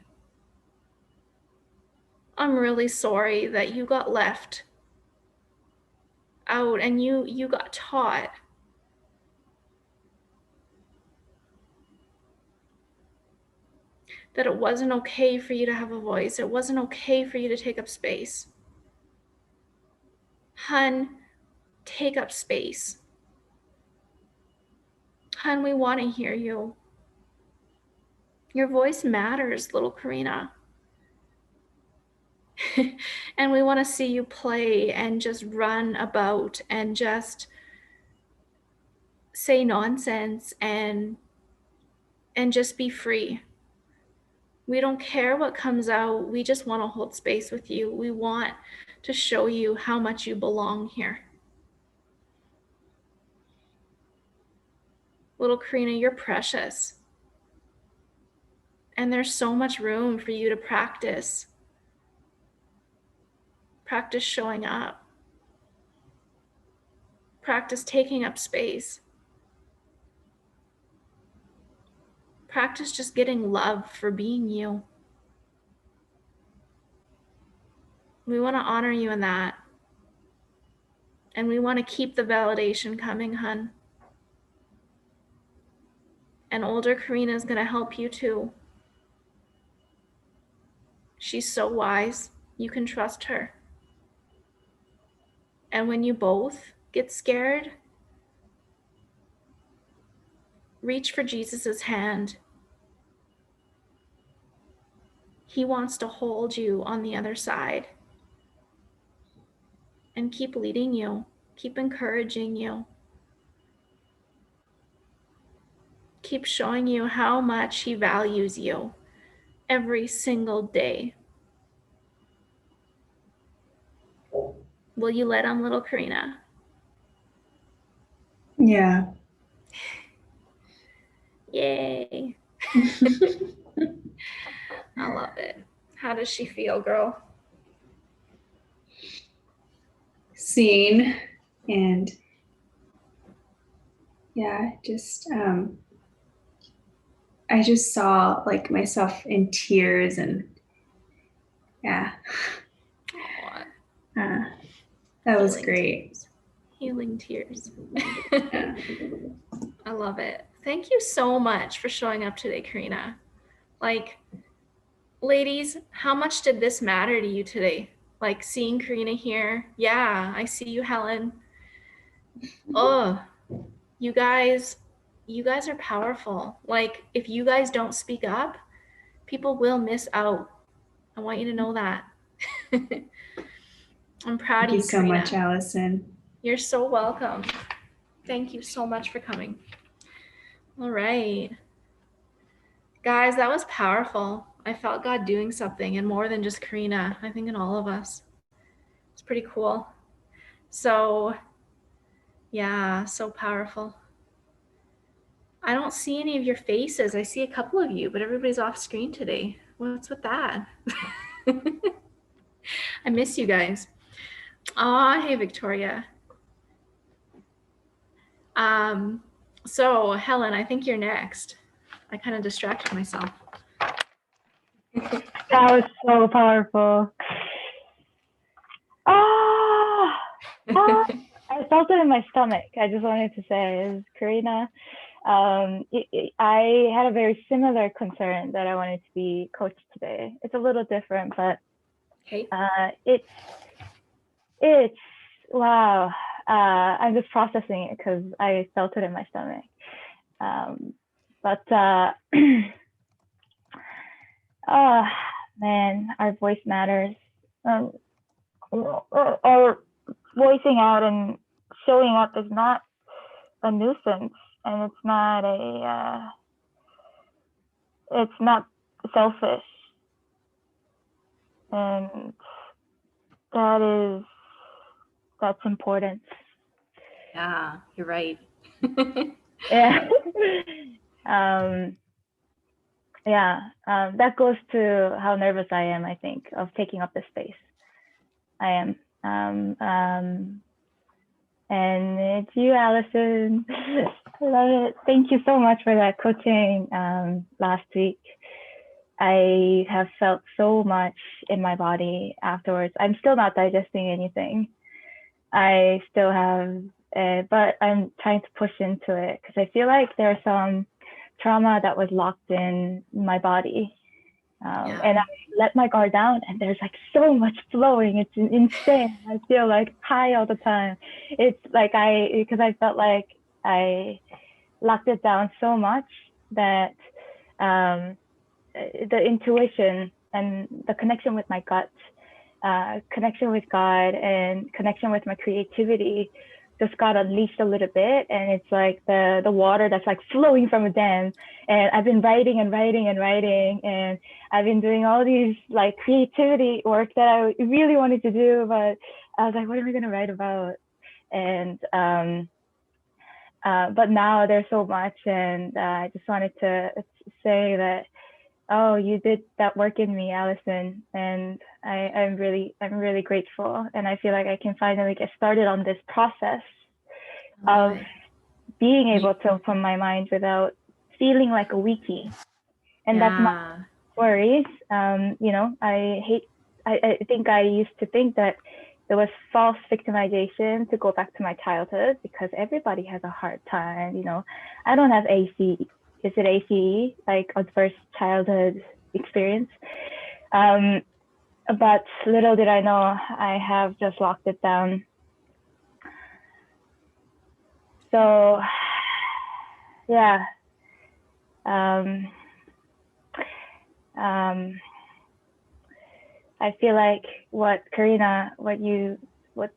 I'm really sorry that you got left out and you got taught that it wasn't okay for you to have a voice. It wasn't okay for you to take up space. Hun, take up space. Hun, we want to hear you. Your voice matters, little Karina. And we want to see you play and just run about and just say nonsense and just be free. We don't care what comes out. We just want to hold space with you. We want to show you how much you belong here. Little Karina, you're precious. And there's so much room for you to practice. Practice showing up. Practice taking up space. Practice just getting love for being you. We want to honor you in that. And we want to keep the validation coming, hun. And older Karina is going to help you too. She's so wise. You can trust her. And when you both get scared, reach for Jesus's hand. He wants to hold you on the other side and keep leading you, keep encouraging you, keep showing you how much he values you every single day. Will you let him, little Karina? Yeah. Yay. I love it. How does she feel, girl? Seen, and yeah, just I just saw like myself in tears, and yeah, that was Healing great. tears. Healing tears. Yeah. I love it. Thank you so much for showing up today, Karina. Like, ladies, how much did this matter to you today? Like seeing Karina here. Yeah, I see you, Helen. Oh, you guys are powerful. Like, if you guys don't speak up, people will miss out. I want you to know that. I'm proud of you, Thank you so Karina. much, Allison. You're so welcome. Thank you so much for coming. All right. Guys, that was powerful. I felt God doing something, and more than just Karina, I think in all of us. It's pretty cool. So Yeah, so powerful. I don't see any of your faces. I see a couple of you, but everybody's off screen today. What's with that? I miss you guys. Aw, hey, Victoria. So, Helen, I think you're next. I kind of distracted myself. That was so powerful. I felt it in my stomach. I just wanted to say, is Karina. I had a very similar concern that I wanted to be coached today. It's a little different, but Okay. it's wow. I'm just processing it because I felt it in my stomach. But oh man, our voice matters. Or voicing out and showing up is not a nuisance, and it's not selfish, and that's important. Yeah, you're right. Yeah. That goes to how nervous I am, I think, of taking up this space. I am. And it's you, Allison. I love it. Thank you so much for that coaching last week. I have felt so much in my body afterwards. I'm still not digesting anything. I still have, but I'm trying to push into it because I feel like there's some trauma that was locked in my body. And I let my guard down, and there's like so much flowing. It's insane. I feel like high all the time. It's like because I felt like I locked it down so much that the intuition and the connection with my gut, connection with God, and connection with my creativity just got unleashed a little bit, and it's like the water that's like flowing from a dam. And I've been writing and writing and writing, and I've been doing all these like creativity work that I really wanted to do, but I was like, what am I going to write about? And but now there's so much, and I just wanted to say that, oh, you did that work in me, Allison, and I'm really grateful, and I feel like I can finally get started on this process of being able to open my mind without feeling like a weakie. And that's my worries. I think I used to think that there was false victimization to go back to my childhood because everybody has a hard time. I don't have AC. Is it ACE, like adverse childhood experience? But little did I know, I have just locked it down. So, yeah. I feel like what the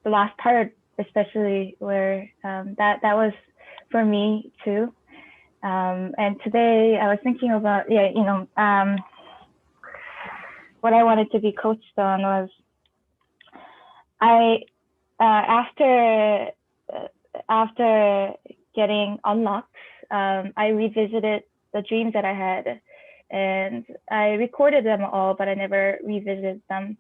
last part, especially where that was for me too. And today I was thinking about, what I wanted to be coached on was after getting unlocked, I revisited the dreams that I had, and I recorded them all, but I never revisited them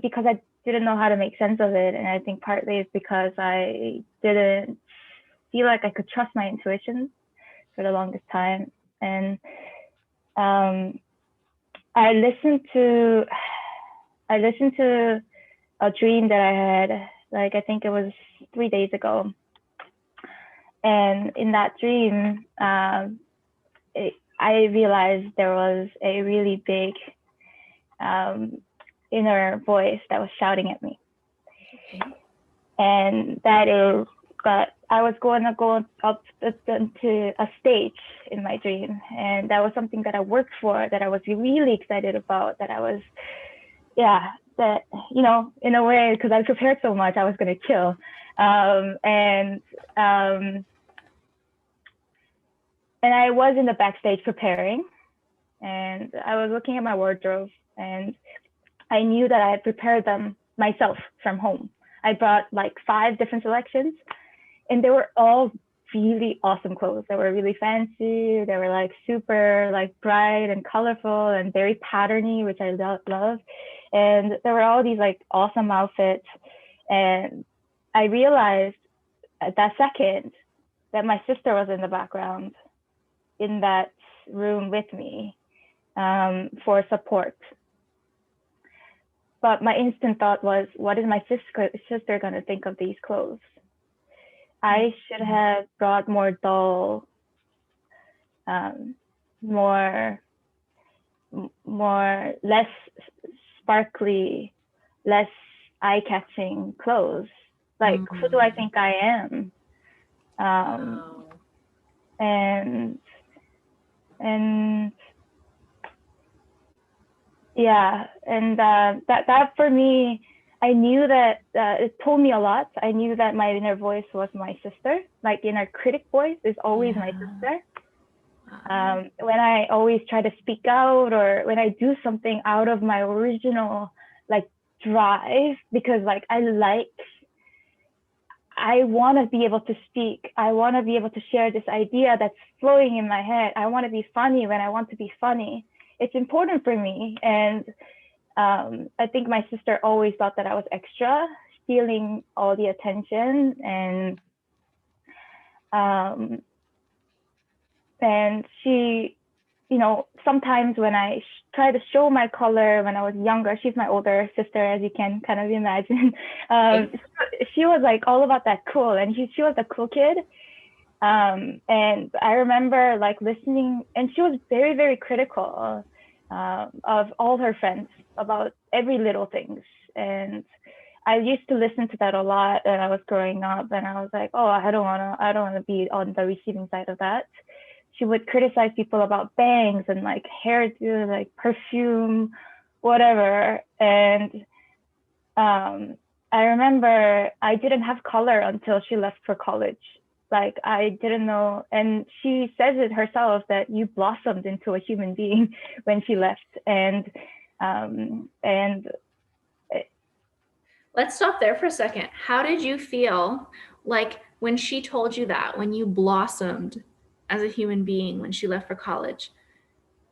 because I didn't know how to make sense of it. And I think partly it's because I didn't feel like I could trust my intuition for the longest time. And I listened to a dream that I had, like I think it was 3 days ago. And in that dream, I realized there was a really big inner voice that was shouting at me. And that is that I was going to go up to a stage in my dream. And that was something that I worked for, that I was really excited about, that I was, that, in a way, because I prepared so much, I was going to kill. And I was in the backstage preparing, and I was looking at my wardrobe, and I knew that I had prepared them myself from home. I brought like 5 different selections, and they were all really awesome clothes. They were really fancy. They were like super like bright and colorful and very patterny, which I love. And there were all these like awesome outfits. And I realized at that second that my sister was in the background in that room with me for support. But my instant thought was, what is my sister going to think of these clothes? I should have brought more dull, less sparkly, less eye-catching clothes. Like, who do I think I am? And yeah, and that for me, I knew that it told me a lot. I knew that my inner voice was my sister. Like inner critic voice is always my sister. When I always try to speak out, or when I do something out of my original like drive, because like I want to be able to speak. I want to be able to share this idea that's flowing in my head. I want to be funny when I want to be funny. It's important for me. And I think my sister always thought that I was extra, stealing all the attention. And she, you know, sometimes when I try to show my color when I was younger, she's my older sister, as you can kind of imagine. She was like all about that cool, and she was a cool kid. And I remember like listening, and she was very, very critical of all her friends about every little things. And I used to listen to that a lot when I was growing up, and I was like, oh, I don't want to be on the receiving side of that. She would criticize people about bangs and like hairdo, like perfume, whatever. And I remember I didn't have color until she left for college. Like I didn't know, and she says it herself that you blossomed into a human being when she left. And let's stop there for a second. How did you feel like when she told you that, when you blossomed as a human being when she left for college?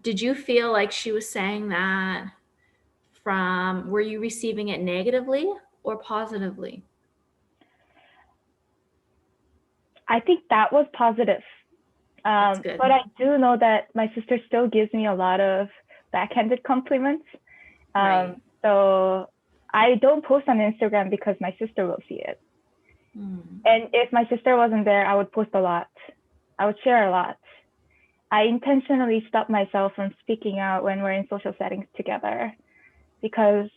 Did you feel like she was saying that were you receiving it negatively or positively? I think that was positive. But I do know that my sister still gives me a lot of backhanded compliments. So I don't post on Instagram because my sister will see it. And if my sister wasn't there, I would post a lot. I would share a lot. I intentionally stopped myself from speaking out when we're in social settings together, because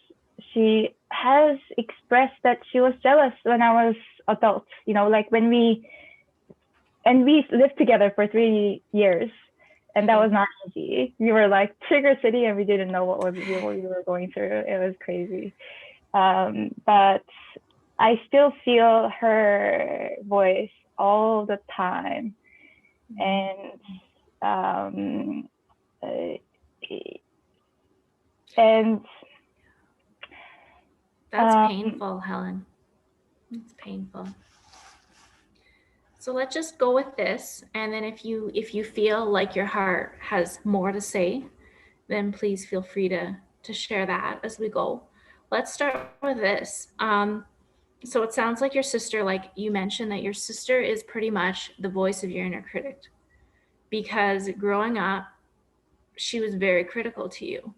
she has expressed that she was jealous when I was adult, you know, like when we lived together for 3 years, and that was not easy. We were like trigger city, and we didn't know what we were going through. It was crazy. But I still feel her voice all the time. And that's painful, Helen. It's painful. So let's just go with this, and then if you feel like your heart has more to say, then please feel free to share that as we go. Let's start with this. So it sounds like your sister, like you mentioned, that your sister is pretty much the voice of your inner critic, because growing up, she was very critical to you.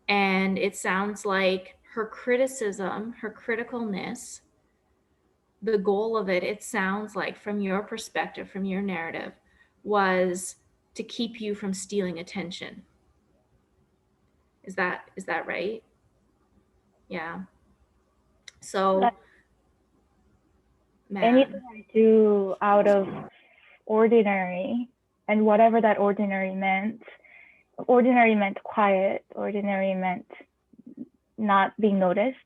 And it sounds like her criticism, her criticalness, the goal of it, it sounds like from your perspective, from your narrative, was to keep you from stealing attention. Is that right? Yeah. So anything I do out of ordinary, and whatever that ordinary meant quiet, ordinary meant not being noticed,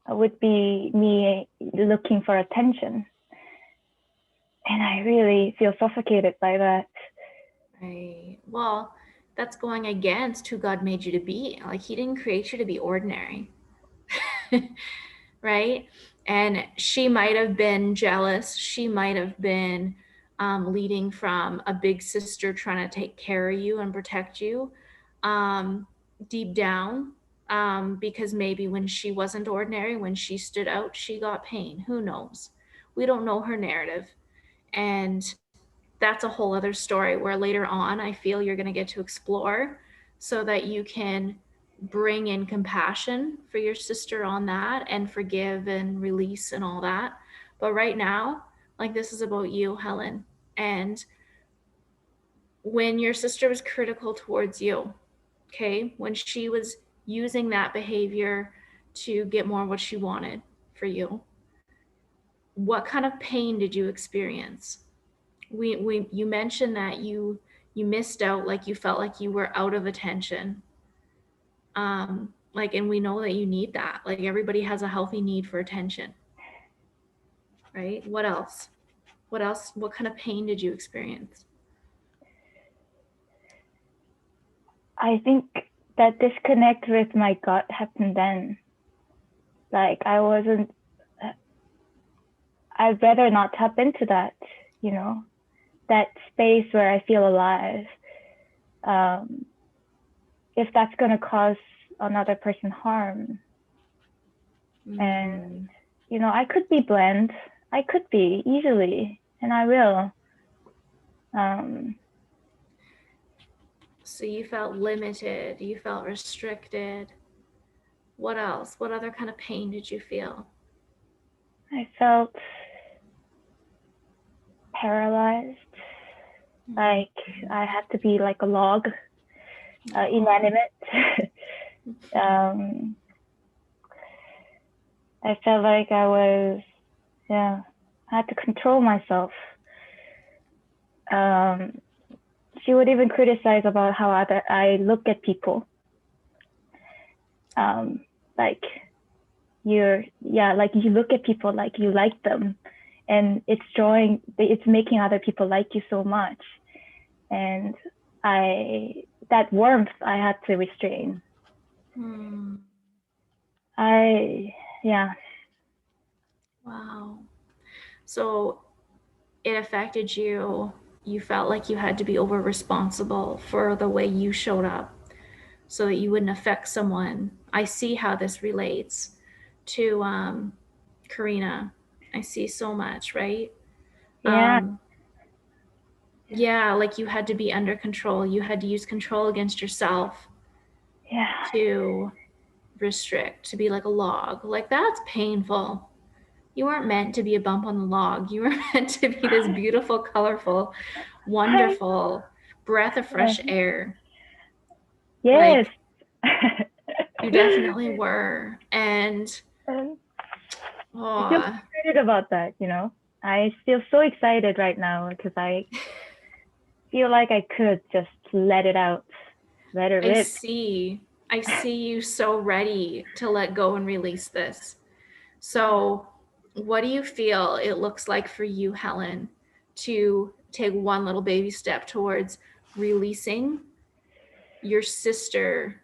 would be me looking for attention. And I really feel suffocated by that. Right. Well, that's going against who God made you to be. Like, He didn't create you to be ordinary. right? And she might have been jealous. She might have been leading from a big sister trying to take care of you and protect you deep down, because maybe when she wasn't ordinary, when she stood out, she got pain. Who knows? We don't know her narrative. And that's a whole other story where later on I feel you're going to get to explore so that you can bring in compassion for your sister on that and forgive and release and all that. But right now, like, this is about you, Helen. And when your sister was critical towards you, okay, when she was using that behavior to get more of what she wanted for you, what kind of pain did you experience? You mentioned that you missed out, like you felt like you were out of attention. Like, and we know that you need that. Like, everybody has a healthy need for attention, right? What else? What else? What kind of pain did you experience? I think that disconnect with my gut happened then. Like I'd rather not tap into that, you know, that space where I feel alive. If that's going to cause another person harm. And, you know, I could be bland. I could be easily, and I will. So you felt limited, you felt restricted. What else? What other kind of pain did you feel? I felt paralyzed. Like I had to be like a log, inanimate. I felt like I had to control myself. She would even criticize about how I look at people. Like you look at people like you like them, and it's making other people like you so much. And that warmth I had to restrain. Wow. So it affected you. You felt like you had to be over responsible for the way you showed up so that you wouldn't affect someone. I see how this relates to Karina. I see so much, right? Yeah, like you had to be under control. You had to use control against yourself to restrict, to be like a log. Like, that's painful. You weren't meant to be a bump on the log. You were meant to be this beautiful, colorful, wonderful breath of fresh air. Yes. Like, you definitely were. And I feel excited about that, you know. I feel so excited right now because I feel like I could just let it out, let it rip. I see you so ready to let go and release this. So what do you feel it looks like for you, Helen, to take one little baby step towards releasing your sister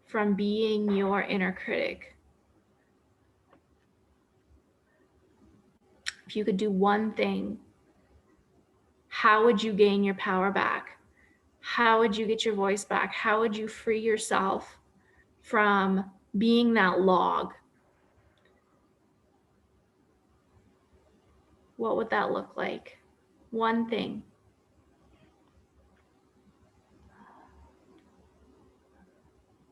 from being your inner critic? If you could do one thing, how would you gain your power back? How would you get your voice back? How would you free yourself from being that log? What would that look like? One thing.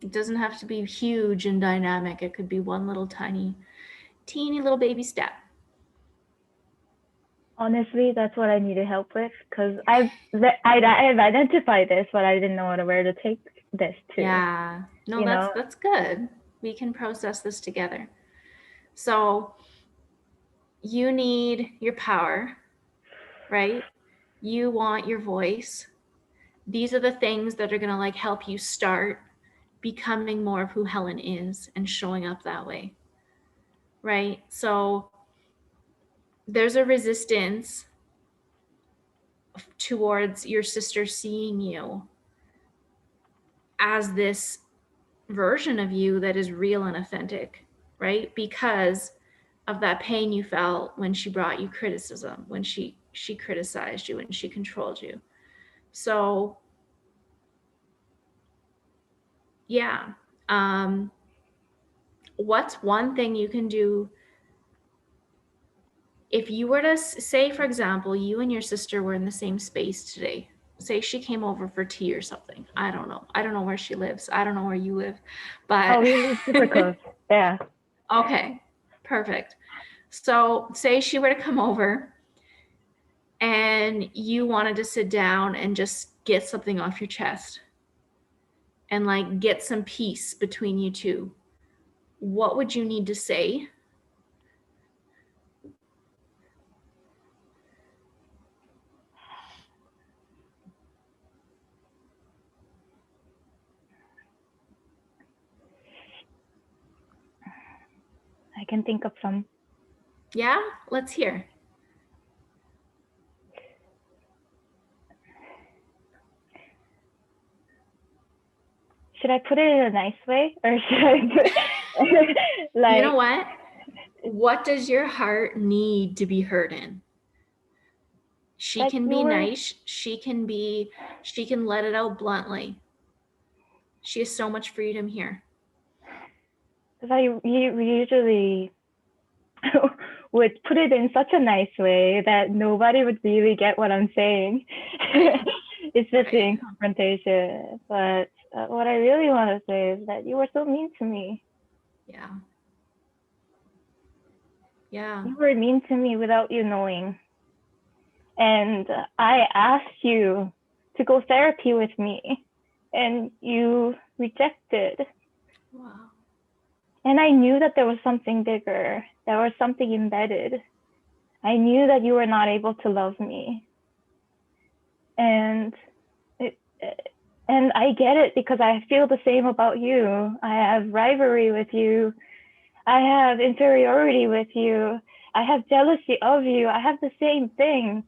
It doesn't have to be huge and dynamic. It could be one little teeny little baby step. Honestly, that's what I needed help with, because I've identified this, but I didn't know where to take this to. Yeah, no, that's good. We can process this together. So you need your power, right? You want your voice. These are the things that are going to like help you start becoming more of who Helen is and showing up that way, right? So there's a resistance towards your sister seeing you as this version of you that is real and authentic, right? Because of that pain you felt when she brought you criticism, when she criticized you and she controlled you. So yeah, what's one thing you can do if you were to say, for example, you and your sister were in the same space today? Say she came over for tea or something. I don't know where she lives. I don't know where you live, but Oh, we live super close. Yeah. okay, perfect. So say she were to come over and you wanted to sit down and just get something off your chest and like get some peace between you two. What would you need to say? I can think of some. Yeah, let's hear. Should I put it in a nice way, or should I put like? You know what? What does your heart need to be heard in? She Like can you be were, nice. She can let it out bluntly. She has so much freedom here. because I usually would put it in such a nice way that nobody would really get what I'm saying. Right. It's just Right. being confrontation. But what I really want to say is that you were so mean to me. Yeah. Yeah. You were mean to me without you knowing. And I asked you to go therapy with me, and you rejected. Wow. And I knew that there was something bigger, there was something embedded. I knew that you were not able to love me. And I get it, because I feel the same about you. I have rivalry with you. I have inferiority with you. I have jealousy of you. I have the same thing.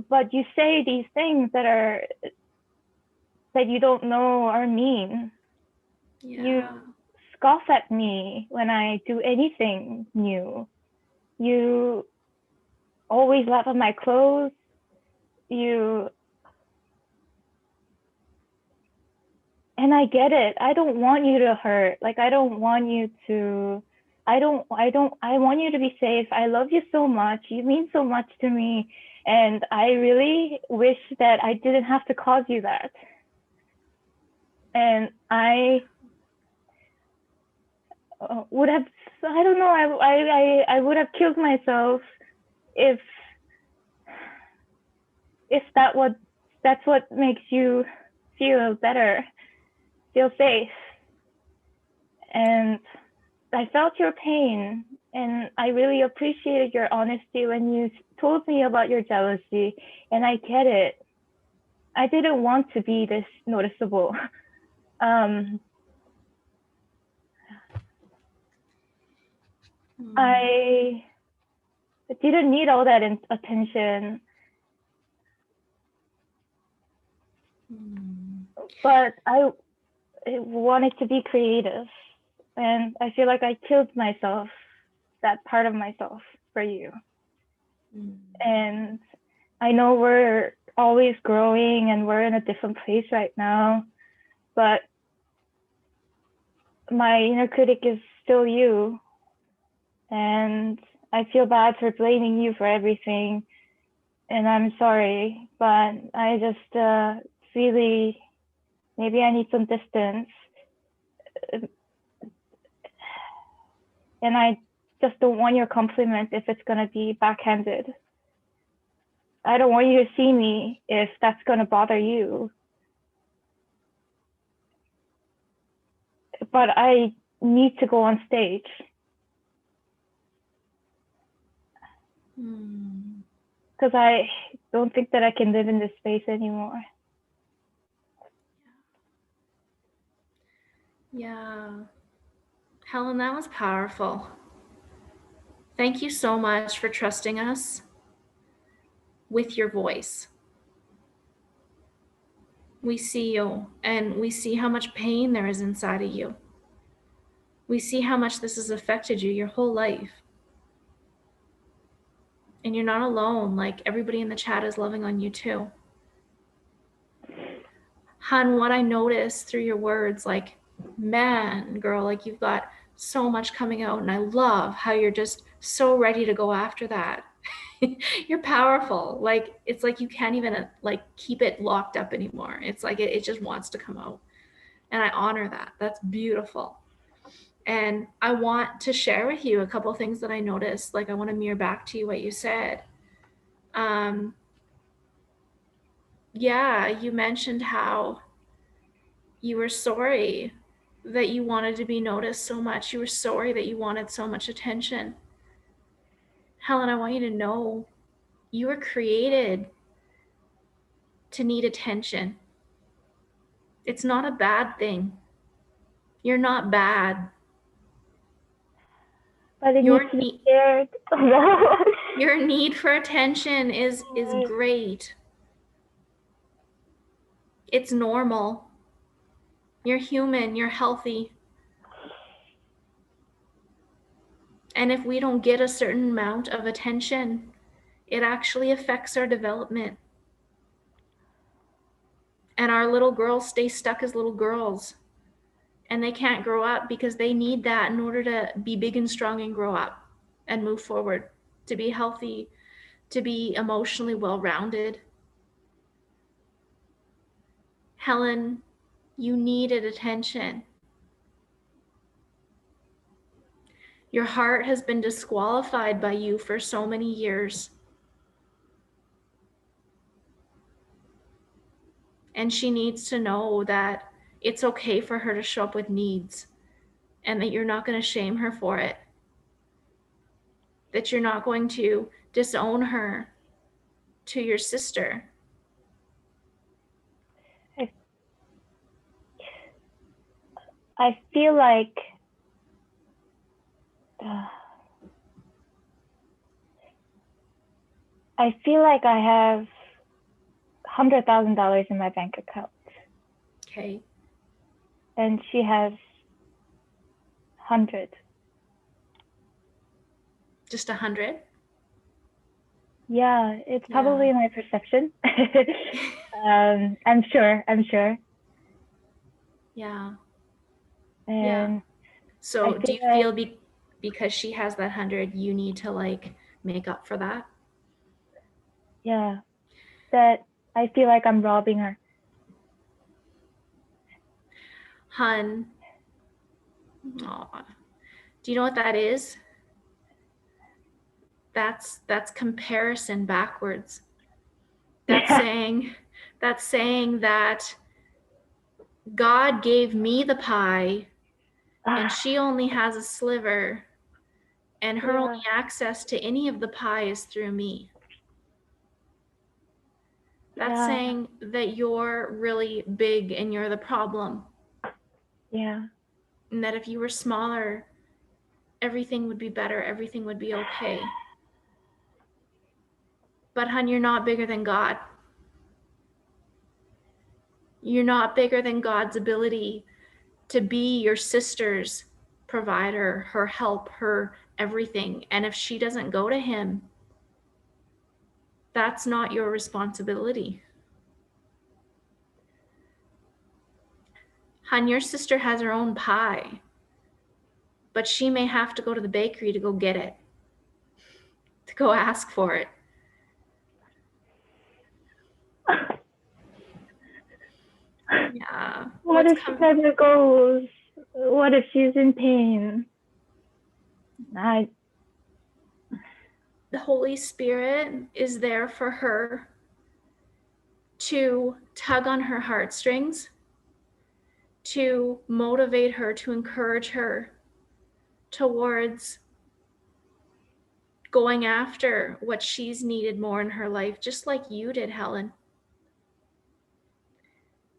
But you say these things that you don't know are mean. Yeah. You scoff at me when I do anything new. You always laugh at my clothes. And I get it. I don't want you to hurt. Like, I don't want you to, I want you to be safe. I love you so much. You mean so much to me. And I really wish that I didn't have to cause you that. And I would have, I don't know, I would have killed myself if that's what makes you feel better, feel safe. And I felt your pain, and I really appreciated your honesty when you told me about your jealousy, and I get it. I didn't want to be this noticeable. I didn't need all that attention, but I wanted to be creative, and I feel like I killed myself, that part of myself, for you. And I know we're always growing and we're in a different place right now, but my inner critic is still you. And I feel bad for blaming you for everything. And I'm sorry, but I just really, maybe I need some distance. And I just don't want your compliment if it's going to be backhanded. I don't want you to see me if that's going to bother you. But I need to go on stage. Because I don't think that I can live in this space anymore. Yeah. Helen, that was powerful. Thank you so much for trusting us with your voice. We see you, and we see how much pain there is inside of you. We see how much this has affected you your whole life. And you're not alone. Like, everybody in the chat is loving on you too. Hun, what I noticed through your words, like, man, girl, like, you've got so much coming out, and I love how you're just so ready to go after that. You're powerful. Like, it's like you can't even like keep it locked up anymore. It's like it just wants to come out. And I honor that. That's beautiful. And I want to share with you a couple things that I noticed. Like, I want to mirror back to you what you said. Yeah, you mentioned how you were sorry that you wanted to be noticed so much. You were sorry that you wanted so much attention. Helen, I want you to know you were created to need attention. It's not a bad thing. You're not bad. But it Your needs to be need, shared. your need for attention is great. It's normal. You're human, you're healthy. And if we don't get a certain amount of attention, it actually affects our development. And our little girls stay stuck as little girls. And they can't grow up because they need that in order to be big and strong and grow up and move forward, to be healthy, to be emotionally well-rounded. Helen, you needed attention. Your heart has been disqualified by you for so many years. And she needs to know that it's okay for her to show up with needs and that you're not going to shame her for it. That you're not going to disown her to your sister. I feel like I have $100,000 in my bank account. Okay. And she has 100. Just 100? Yeah, it's probably my perception. I'm sure. Yeah. And so do you like, feel because she has that 100, you need to like make up for that? Yeah, that I feel like I'm robbing her. Hun, aw, do you know what that is? That's comparison backwards. That's saying that God gave me the pie and she only has a sliver, and her only access to any of the pie is through me. That's saying that you're really big and you're the problem. Yeah. And that if you were smaller, everything would be better, everything would be okay. But hun, you're not bigger than God. You're not bigger than God's ability to be your sister's provider, her help, her everything. And if she doesn't go to him, that's not your responsibility. Hun, your sister has her own pie, but she may have to go to the bakery to go get it, to go ask for it. Yeah. What if she never goes? What if she's in pain? The Holy Spirit is there for her to tug on her heartstrings, to motivate her, to encourage her towards going after what she's needed more in her life, just like you did, Helen.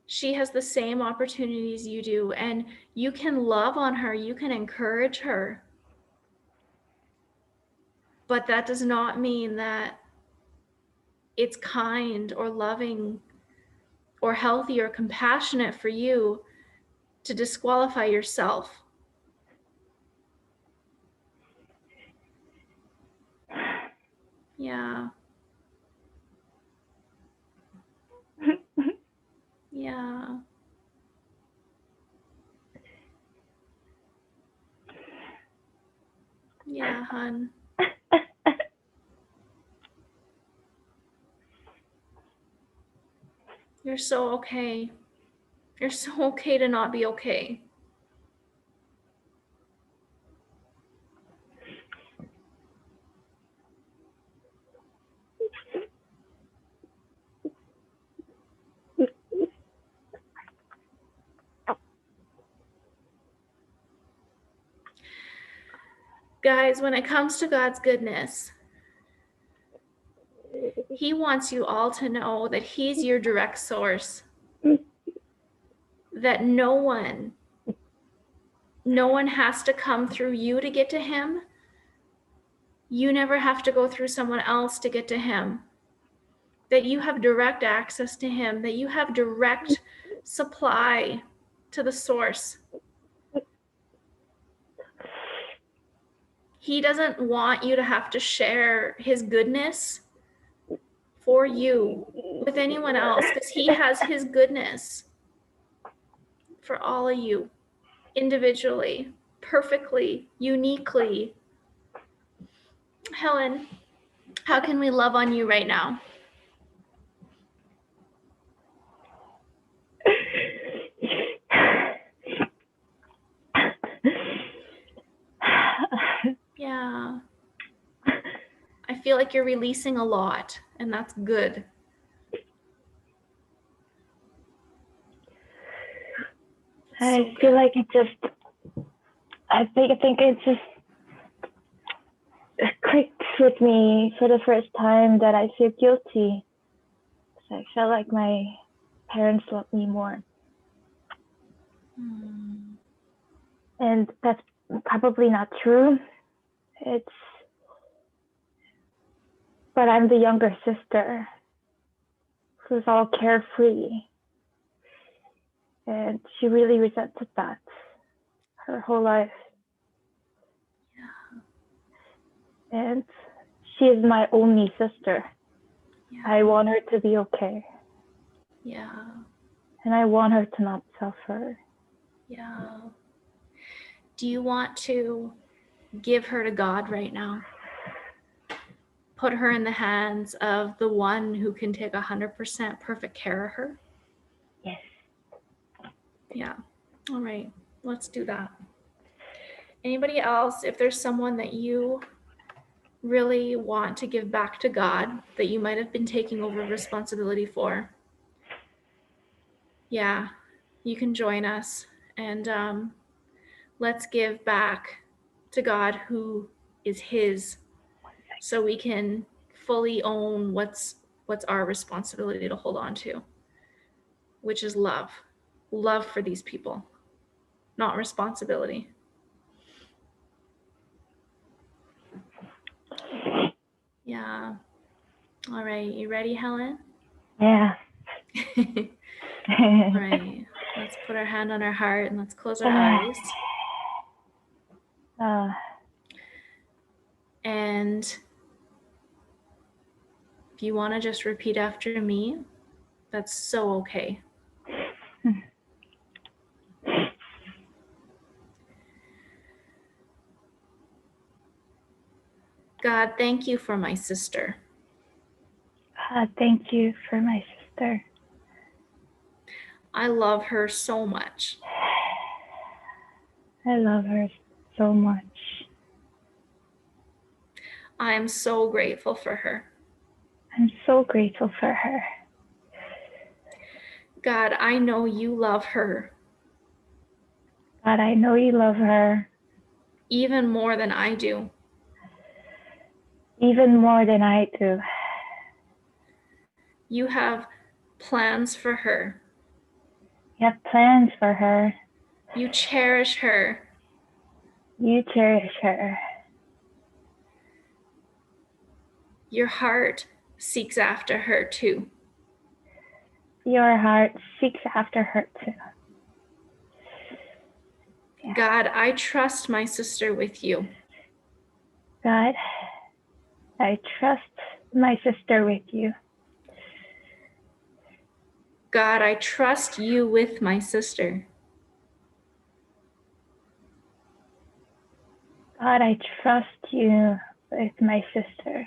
She has the same opportunities you do, and you can love on her, you can encourage her. But that does not mean that it's kind or loving or healthy or compassionate for you to disqualify yourself. Yeah. Yeah. Yeah, hun. You're so okay. You're so okay to not be okay. Guys, when it comes to God's goodness, He wants you all to know that He's your direct source, that no one has to come through you to get to Him. You never have to go through someone else to get to Him, that you have direct access to Him, that you have direct supply to the source. He doesn't want you to have to share His goodness for you with anyone else, because He has His goodness for all of you individually, perfectly, uniquely. Helen, how can we love on you right now? Yeah. I feel like you're releasing a lot, and that's good. I feel like I think it just clicked with me for the first time that I feel guilty. So I felt like my parents loved me more. And that's probably not true. But I'm the younger sister who's all carefree. And she really resented that her whole life. Yeah. And she is my only sister. Yeah. I want her to be okay. Yeah. And I want her to not suffer. Yeah. Do you want to give her to God right now? Put her in the hands of the one who can take 100% perfect care of her? Yes. Yeah. All right. Let's do that. Anybody else, if there's someone that you really want to give back to God that you might have been taking over responsibility for, yeah, you can join us, and let's give back to God who is His, so we can fully own what's our responsibility to hold on to, which is love for these people, not responsibility. Yeah. All right. You ready, Helen? Yeah. All right. Let's put our hand on our heart and let's close our eyes. And if you want to just repeat after me, that's so okay. God, thank you for my sister. Thank you for my sister. I love her so much. I love her so much. I am so grateful for her. I'm so grateful for her. God, I know you love her. God, I know you love her. Even more than I do. Even more than I do. You have plans for her. You have plans for her. You cherish her. You cherish her. Your heart seeks after her too. Your heart seeks after her too. God, I trust my sister with you. God, I trust my sister with you. God, I trust you with my sister. God, I trust you with my sister.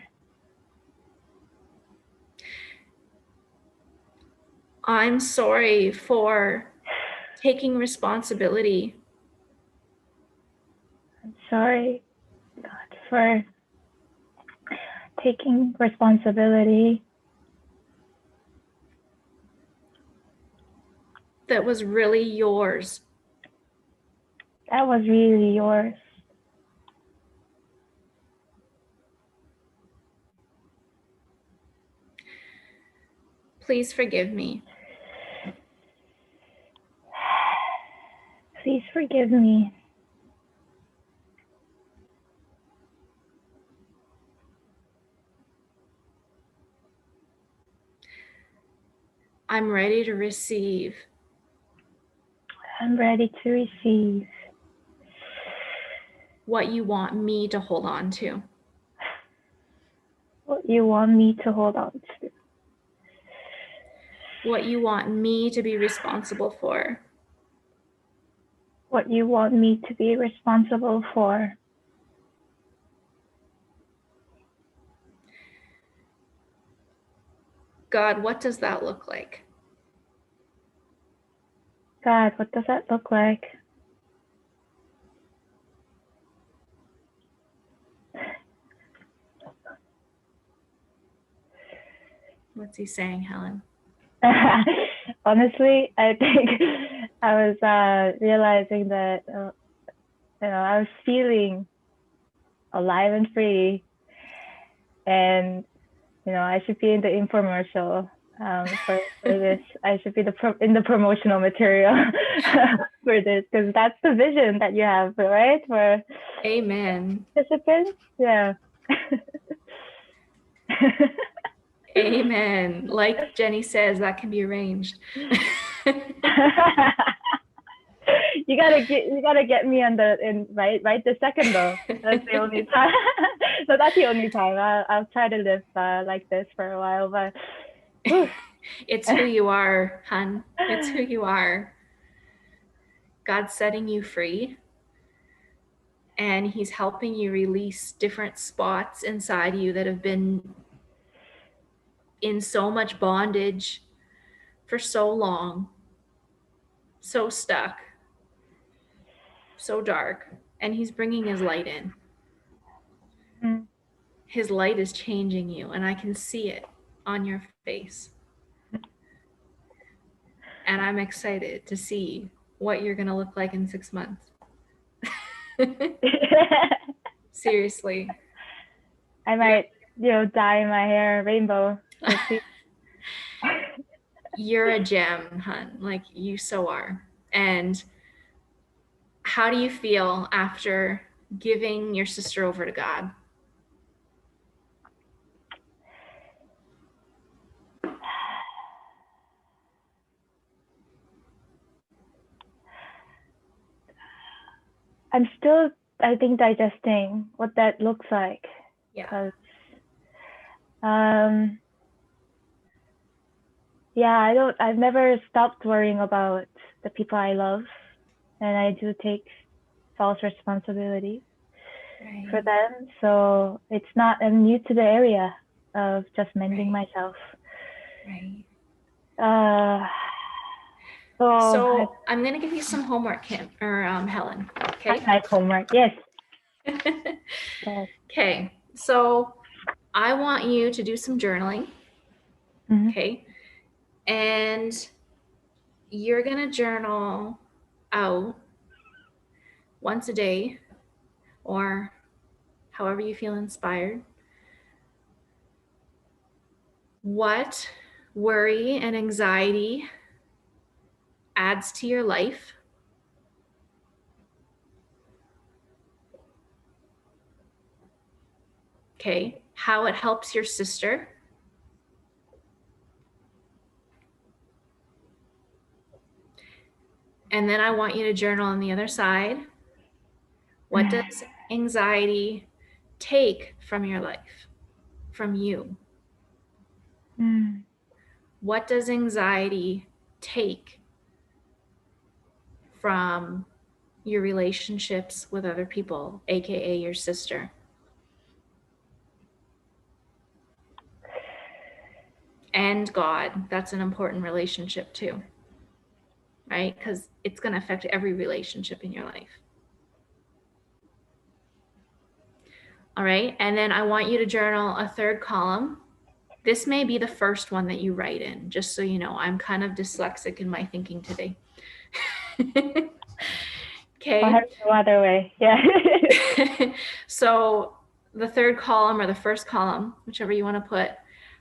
I'm sorry for taking responsibility. I'm sorry, God, for taking responsibility That was really yours. that was really yours. Please forgive me. Please forgive me. I'm ready to receive. I'm ready to receive What you want me to hold on to. what you want me to hold on to. What you want me to be responsible for. What you want me to be responsible for. God, what does that look like? God, what does that look like? What's he saying, Helen? Honestly, I think I was realizing that I was feeling alive and free, and I should be in the infomercial for this. I should be in the promotional material for this, because that's the vision that you have, right? For Amen. participants, yeah. Amen. Like Jenny says, that can be arranged. You gotta get me on right this second though. That's the only time. So that's the only time. I'll try to live like this for a while, but It's who you are, hun. It's who you are. God's setting you free, and he's helping you release different spots inside you that have been in so much bondage for so long, so stuck, so dark, and he's bringing his light in. His light is changing you, and I can see it on your face. And I'm excited to see what you're going to look like in 6 months. Seriously. I might, dye my hair rainbow. You're a gem, hun. Like, you so are. And how do you feel after giving your sister over to God? I'm still, I think, digesting what that looks like. Yeah. Because, I've never stopped worrying about the people I love, and I do take false responsibility for them. So it's not, I'm new to the area of just mending myself. Right. So I'm going to give you some homework, Helen. Okay. Nice homework. Yes. Okay. So I want you to do some journaling. Mm-hmm. Okay. And you're going to journal out once a day, or however you feel inspired, what worry and anxiety adds to your life. Okay. How it helps your sister. And then I want you to journal on the other side. What does anxiety take from your life? from you? Mm. What does anxiety take from your relationships with other people, aka your sister? And God. That's an important relationship too, right? Because it's going to affect every relationship in your life. All right. And then I want you to journal a third column. This may be the first one that you write in, just so you know. I'm kind of dyslexic in my thinking today. Okay. I'll have to go other way. Yeah. So the third column or the first column, whichever you want to put,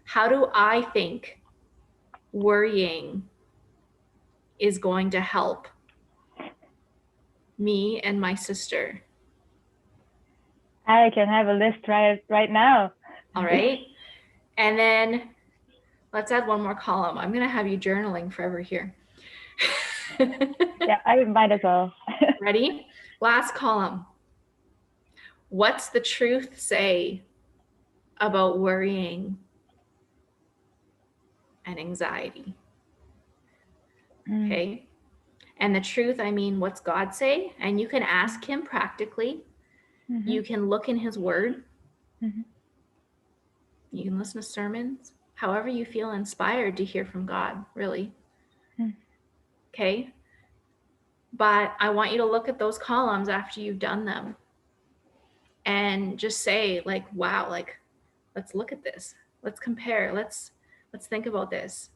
how do I think worrying is going to help me and my sister? I can have a list right now. All right. And then let's add one more column. I'm going to have you journaling forever here. Yeah, I might as well. Ready? Last column. What's the truth say about worrying and anxiety? Okay. And the truth, I mean, what's God say? And you can ask him practically. Mm-hmm. You can look in his word. Mm-hmm. You can listen to sermons, however you feel inspired to hear from God, really. Mm. Okay. But I want you to look at those columns after you've done them and just say, like, wow, like, let's look at this. Let's compare. Let's think about this.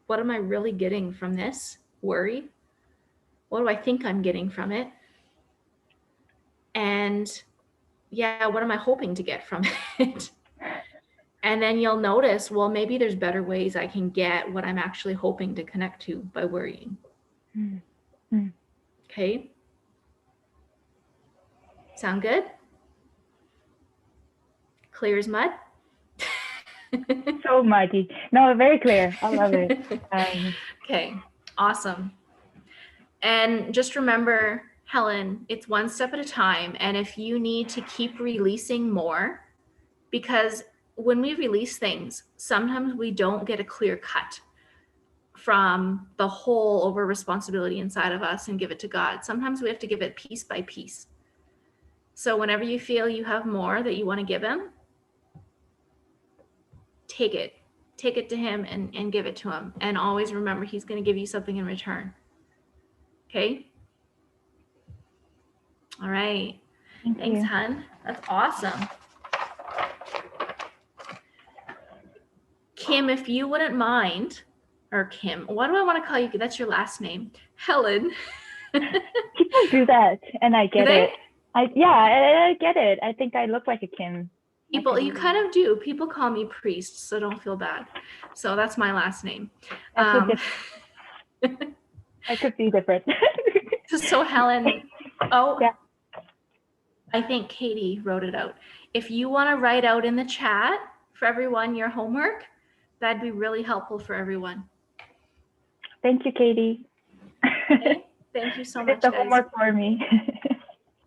What am I really getting from this worry? What do I think I'm getting from it? And yeah, what am I hoping to get from it? And then you'll notice, well, maybe there's better ways I can get what I'm actually hoping to connect to by worrying. Mm-hmm. Okay. Sound good? Clear as mud? So muddy. No, very clear. I love it. Okay, awesome. And just remember, Helen, it's one step at a time. And if you need to keep releasing more, because when we release things, sometimes we don't get a clear cut from the whole over responsibility inside of us and give it to God. Sometimes we have to give it piece by piece. So whenever you feel you have more that you want to give him, take it to him and give it to him. And always remember, he's going to give you something in return. Okay. All right. Thanks, you. hun. That's awesome. Kim, if you wouldn't mind, or Kim, what do I want to call you? That's your last name. Helen. People do that, and I get it. I get it. I think I look like a Kim. People, you kind of do. People call me priest, so don't feel bad. So that's my last name. I could be different. So Helen, yeah. I think Katie wrote it out. If you want to write out in the chat for everyone your homework, that'd be really helpful for everyone. Thank you, Katie. Okay. Thank you so much, the guys. homework for me.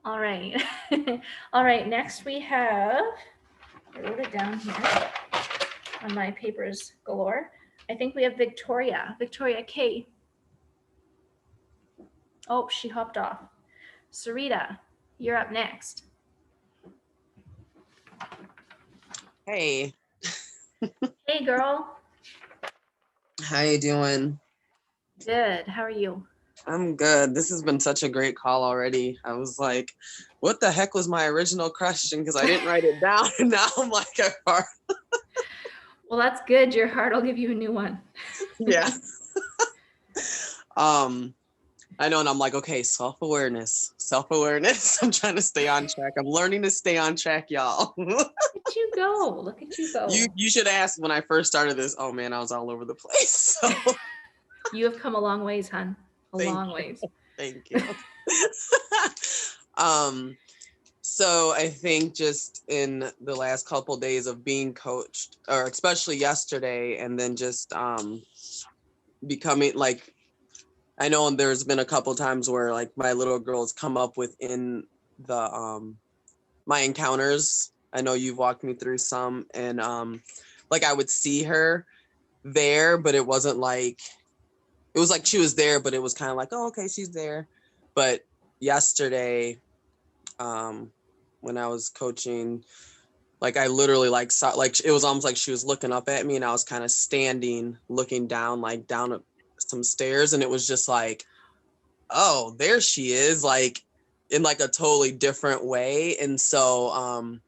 All right. All right. Next we have, I wrote it down here on my papers galore. I think we have Victoria K. Oh, she hopped off. Sarita, you're up next. Hey. Hey, girl. How you doing? Good. How are you? I'm good. This has been such a great call already. I was like, what the heck was my original question? Because I didn't write it down. And now I'm like, Well, that's good. Your heart will give you a new one. Yeah. I know, and I'm like, okay, self-awareness. I'm trying to stay on track. I'm learning to stay on track, y'all. Look at you go. Look at you go. You should ask when I first started this. Oh man, I was all over the place. So. You have come a long ways, hon. Long ways. Thank you. So I think just in the last couple days of being coached, or especially yesterday, and then just becoming like, I know there's been a couple times where like my little girls come up within the my encounters. I know you've walked me through some, and like I would see her there, but it wasn't like, it was like she was there, but it was kind of like, oh, okay, she's there. But yesterday, when I was coaching, like I literally like saw, like it was almost like she was looking up at me, and I was kind of standing looking down, like down some stairs, and it was just like, oh, there she is, like in like a totally different way. And so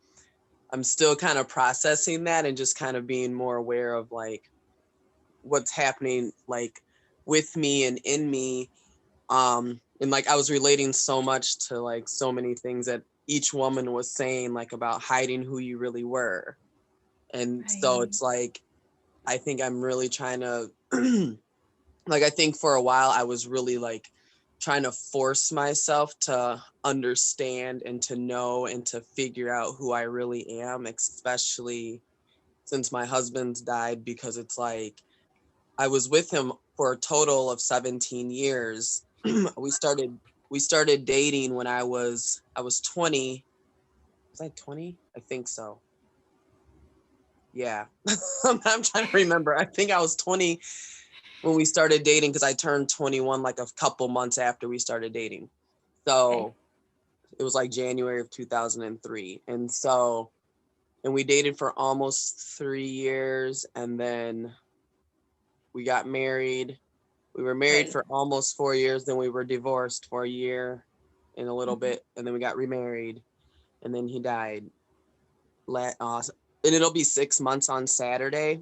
I'm still kind of processing that and just kind of being more aware of like what's happening like with me and in me. And like I was relating so much to like so many things that each woman was saying, like about hiding who you really were. And so Right. it's like, I think I'm really trying to like, I think for a while I was really like trying to force myself to understand and to know and to figure out who I really am, especially since my husband's died, because it's like I was with him for a total of 17 years. we started dating when I was 20. Was I 20? I think so. Yeah. I'm trying to remember. I think I was 20 when we started dating, because I turned 21 like a couple months after we started dating. So it was like January of 2003. And so, and we dated for almost 3 years, and then we got married. We were married Right. for almost 4 years, then we were divorced for a year and a little bit, and then we got remarried, and then he died. And it'll be 6 months on Saturday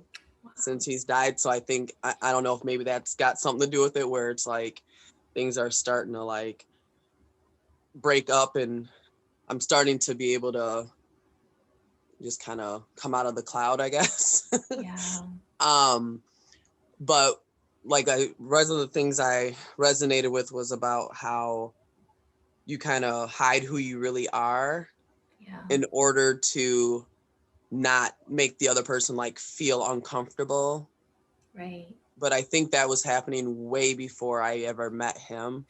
since he's died. So I think, I don't know if maybe that's got something to do with it, where it's like things are starting to like break up, and I'm starting to be able to just kind of come out of the cloud, I guess. Yeah. But like one of the things I resonated with was about how you kind of hide who you really are Yeah. in order to not make the other person like feel uncomfortable. Right. But I think that was happening way before I ever met him.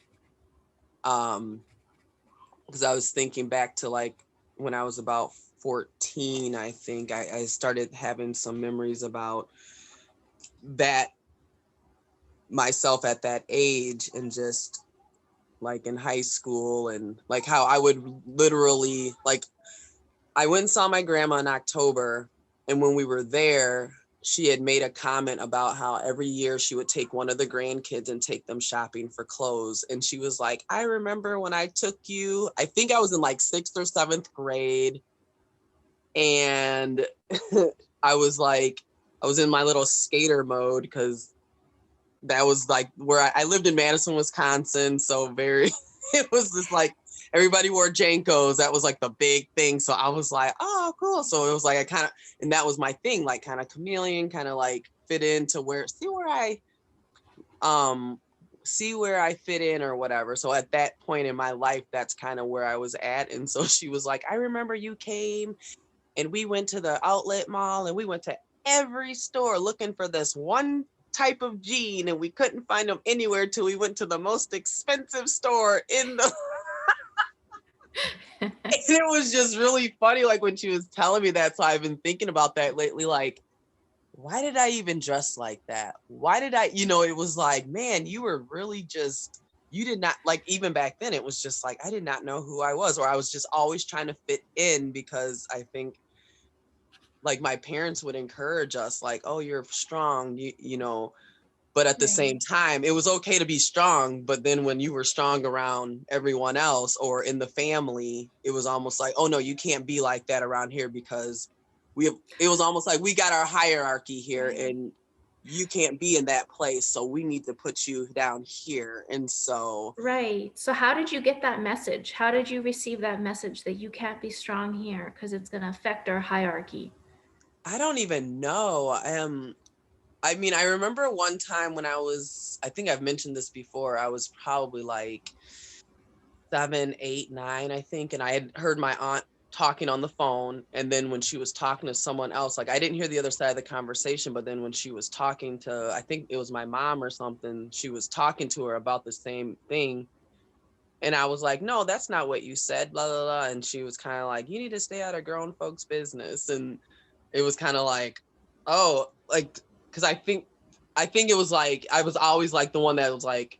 Because I was thinking back to like when I was about 14, I think I started having some memories about that, myself at that age, and just like in high school, and like how I would literally like, I went and saw my grandma in October, and when we were there, she had made a comment about how every year she would take one of the grandkids and take them shopping for clothes. And she was like, I remember when I took you, I think I was in like 6th or 7th grade. And I was like, I was in my little skater mode, because that was like where I lived in Madison, Wisconsin. So very, it was just like, everybody wore Jankos. That was like the big thing. So I was like, oh, cool. So it was like, I kind of, and that was my thing, like kind of chameleon, kind of like fit into see where I fit in or whatever. So at that point in my life, that's kind of where I was at. And so she was like, I remember you came and we went to the outlet mall and we went to every store looking for this one type of jean, and we couldn't find them anywhere till we went to the most expensive store in the and it was just really funny, like when she was telling me that. So I've been thinking about that lately, like, why did I even dress like that? Why did I, it was like, man, you were really just, you did not, like, even back then, it was just like, I did not know who I was, or I was just always trying to fit in, because I think like my parents would encourage us, like, oh, you're strong, but at the same time, it was okay to be strong. But then when you were strong around everyone else or in the family, it was almost like, oh no, you can't be like that around here, because it was almost like we got our hierarchy here, and you can't be in that place. So we need to put you down here. And so. Right. So how did you get that message? How did you receive that message that you can't be strong here because it's going to affect our hierarchy? I don't even know. I mean, I remember one time when I think I've mentioned this before, I was probably like 7, 8, 9, I think. And I had heard my aunt talking on the phone. And then when she was talking to someone else, like I didn't hear the other side of the conversation, but then when she was talking to, I think it was my mom or something, she was talking to her about the same thing. And I was like, no, that's not what you said, blah, blah, blah. And she was kind of like, you need to stay out of grown folks' business. And it was kind of like, oh, like, because I think it was like, I was always like the one that was like,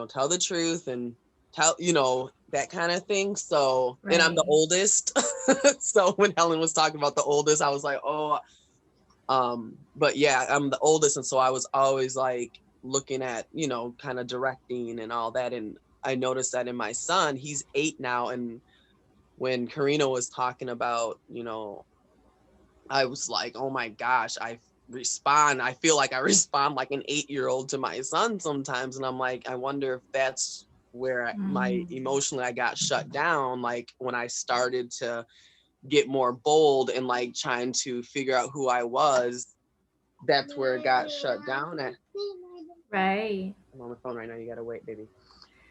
tell the truth and tell, that kind of thing. So, and I'm the Right. oldest. So when Helen was talking about the oldest, I was like, oh, but yeah, I'm the oldest. And so I was always like looking at, kind of directing and all that. And I noticed that in my son, he's 8 now. And when Karina was talking about, I was like, oh my gosh, I feel like I respond like an 8-year-old to my son sometimes. And I'm like, I wonder if that's where emotionally I got shut down. Like when I started to get more bold and like trying to figure out who I was, that's where it got shut down at. Right. I'm on the phone right now. You gotta wait, baby.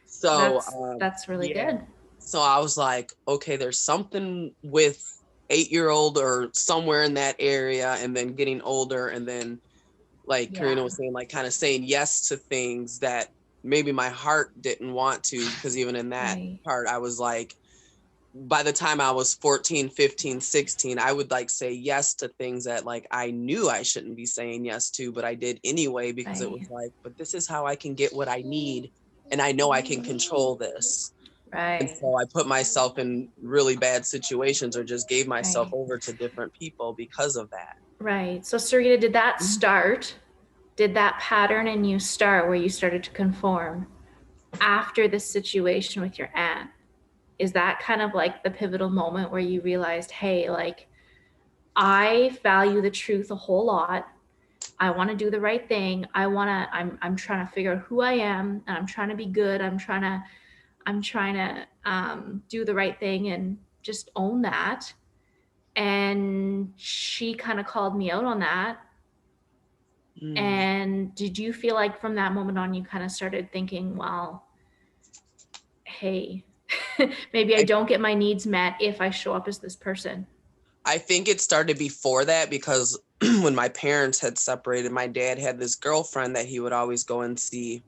So That's really good. So I was like, okay, there's something with 8-year-old or somewhere in that area, and then getting older, and then like Karina was saying, like kind of saying yes to things that maybe my heart didn't want to, because even in that part, I was like, by the time I was 14, 15, 16, I would like say yes to things that like I knew I shouldn't be saying yes to, but I did anyway, because it was like, but this is how I can get what I need. And I know I can control this. Right. And so I put myself in really bad situations or just gave myself over to different people because of that. Right. So Sarita, did that start? Did that pattern in you start where you started to conform after the situation with your aunt? Is that kind of like the pivotal moment where you realized, hey, like I value the truth a whole lot. I want to do the right thing. I'm trying to figure out who I am, and I'm trying to be good. I'm trying to do the right thing and just own that. And she kind of called me out on that. And did you feel like from that moment on, you kind of started thinking, well, hey, maybe I don't get my needs met if I show up as this person? I think it started before that, because when my parents had separated, my dad had this girlfriend that he would always go and see.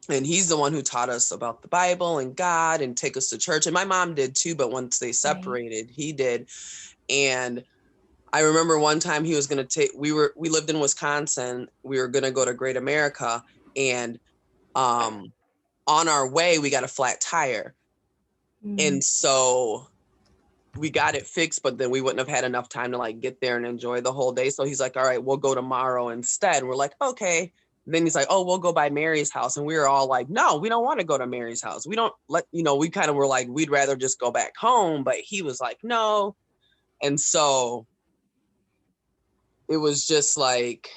And he's the one who taught us about the Bible and God and take us to church. And my mom did too, but once they separated, he did. And I remember one time he was going to we lived in Wisconsin. We were going to go to Great America. And on our way, we got a flat tire. And so we got it fixed, but then we wouldn't have had enough time to like get there and enjoy the whole day. So he's like, all right, we'll go tomorrow instead. We're like, okay. And then he's like, oh, we'll go by Mary's house. And we were all like, no, we don't want to go to Mary's house. We don't we kind of were like, we'd rather just go back home. But he was like, no. And so it was just like,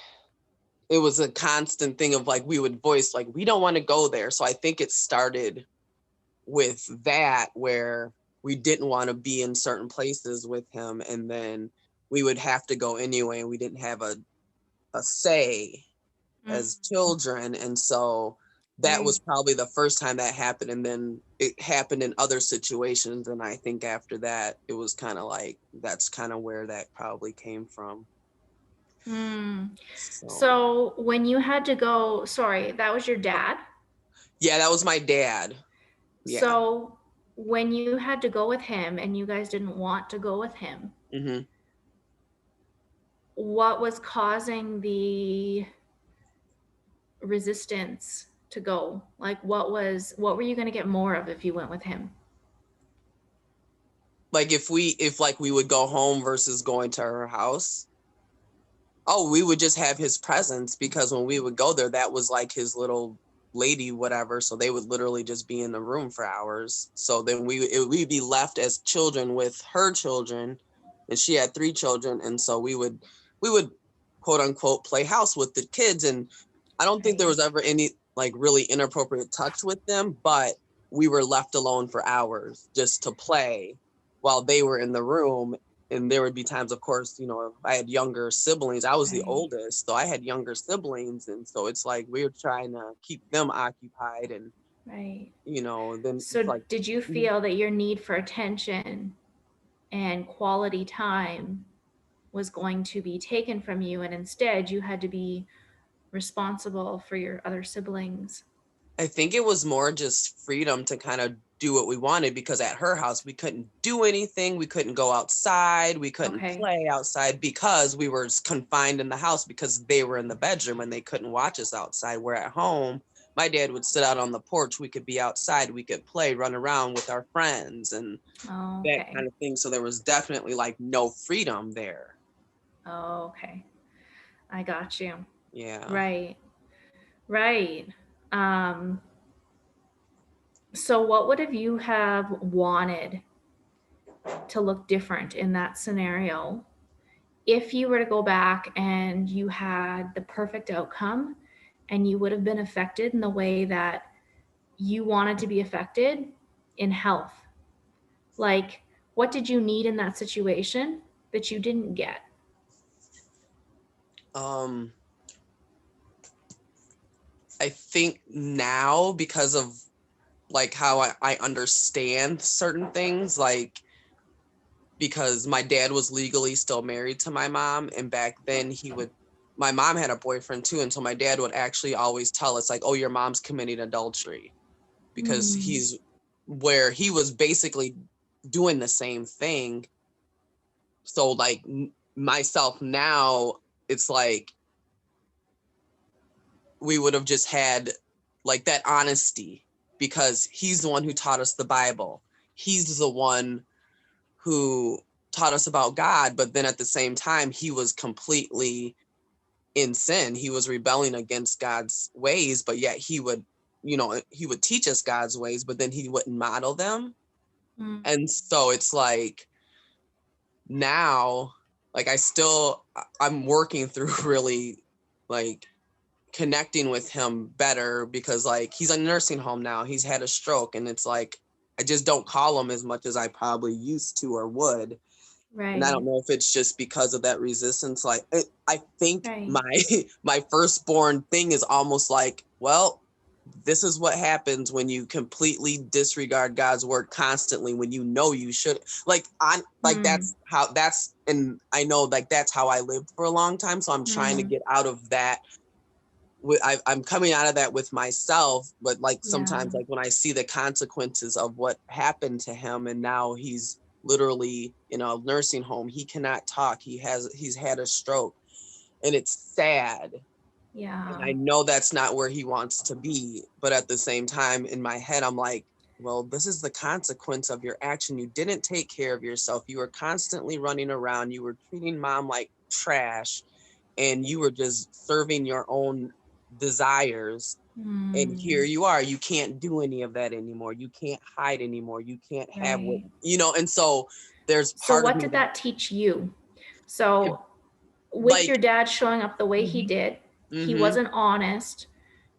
it was a constant thing of like, we would voice like, we don't want to go there. So I think it started with that, where we didn't want to be in certain places with him, and then we would have to go anyway, and we didn't have a say as children. And so that was probably the first time that happened, and then it happened in other situations. And I think after that, it was kind of like, that's kind of where that probably came from. So when you had to go, sorry, that was your dad? Yeah, that was my dad. Yeah. So when you had to go with him and you guys didn't want to go with him, what was causing the resistance to go? Like what were you going to get more of if you went with him? Like if we would go home versus going to her house. Oh, we would just have his presence, because when we would go there, that was like his little lady, whatever. So they would literally just be in the room for hours. So then we'd be left as children with her children, and she had 3 children. And so we would quote unquote play house with the kids. And I don't think there was ever any like really inappropriate touch with them, but we were left alone for hours just to play while they were in the room. And there would be times, of course, I had younger siblings. I was the oldest, so I had younger siblings. And so it's like we were trying to keep them occupied. And, then. So like, did you feel that your need for attention and quality time was going to be taken from you, and instead you had to be responsible for your other siblings? I think it was more just freedom to kind of do what we wanted, because at her house we couldn't do anything. We couldn't go outside. We couldn't Okay. play outside because we were confined in the house because they were in the bedroom and they couldn't watch us outside. Where at home, my dad would sit out on the porch. We could be outside. We could play, run around with our friends and that Okay. kind of thing. So there was definitely like no freedom there. Okay. I got you. Yeah. Right. Right. So what would have you have wanted to look different in that scenario if you were to go back and you had the perfect outcome and you would have been affected in the way that you wanted to be affected in health? Like, what did you need in that situation that you didn't get? I think now, because of like how I understand certain things, like because my dad was legally still married to my mom, and back then my mom had a boyfriend too, and so my dad would actually always tell us like, oh, your mom's committing adultery, because he's where he was basically doing the same thing. So like myself now, it's like we would have just had like that honesty, because he's the one who taught us the Bible. He's the one who taught us about God, but then at the same time, he was completely in sin. He was rebelling against God's ways, but yet he would teach us God's ways, but then he wouldn't model them. And so it's like now, like I'm working through really like connecting with him better, because like he's in a nursing home now. He's had a stroke, and it's like I just don't call him as much as I probably used to or would. Right. And I don't know if it's just because of that resistance. Like I think Right. my firstborn thing is almost like, well, this is what happens when you completely disregard God's word constantly, when you know you should. Like and I know like that's how I lived for a long time. So I'm trying to get out of that. I'm coming out of that with myself, but like sometimes like when I see the consequences of what happened to him, and now he's literally in a nursing home, he cannot talk, he's had a stroke, and it's sad. Yeah. And I know that's not where he wants to be, but at the same time in my head I'm like, well, this is the consequence of your action. You didn't take care of yourself. You were constantly running around. You were treating mom like trash, and you were just serving your own desires. And here you are, you can't do any of that anymore. You can't hide anymore. You can't have what, and so there's part So what of did that teach you? So with like, your dad showing up the way he did, he wasn't honest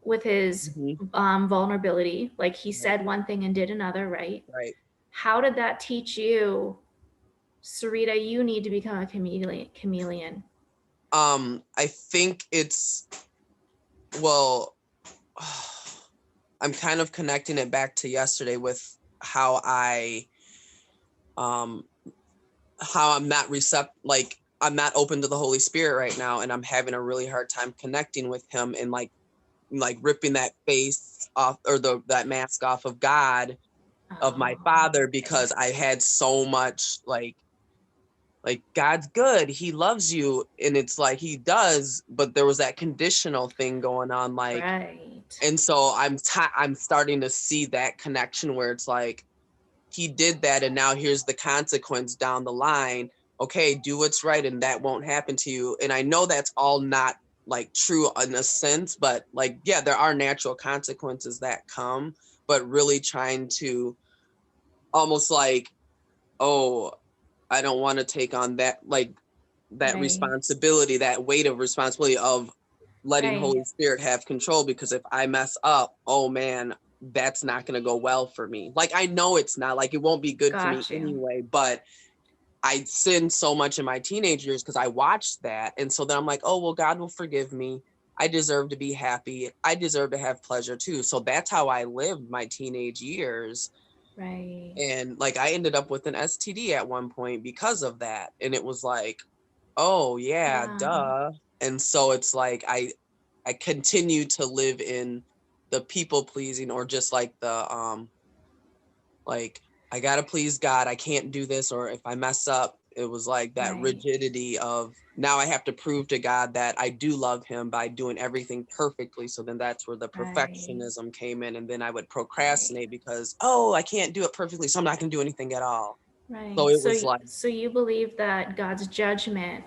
with his vulnerability. Like he said one thing and did another, right? Right. How did that teach you, Sarita, you need to become a chameleon? I think it's, well, I'm kind of connecting it back to yesterday with how how I'm not like I'm not open to the Holy Spirit right now, and I'm having a really hard time connecting with him, and like ripping that face off, or that mask off of God, of my father, because I had so much like God's good, he loves you, and it's like he does, but there was that conditional thing going on, like, and so I'm starting to see that connection where it's like he did that, and now here's the consequence down the line. Okay, do what's right and that won't happen to you. And I know that's all not like true in a sense, but like, yeah, there are natural consequences that come, but really trying to almost like, oh, I don't want to take on that, like that responsibility, that weight of responsibility of letting Holy Spirit have control, because if I mess up, oh man, that's not going to go well for me. Like, I know it's not, like, it won't be good for me anyway, but I sinned so much in my teenage years because I watched that. And so then I'm like, oh, well, God will forgive me. I deserve to be happy. I deserve to have pleasure too. So that's how I lived my teenage years. Right. And like, I ended up with an STD at one point because of that. And it was like, oh yeah, duh. And so it's like, I continue to live in the people pleasing, or just like the like I gotta please God, I can't do this, or if I mess up, it was like that Right. rigidity of now I have to prove to God that I do love him by doing everything perfectly. So then that's where the Right. perfectionism came in, and then I would procrastinate because, oh, I can't do it perfectly, so I'm not gonna do anything at all. Right. So it was like, so you believe that God's judgment,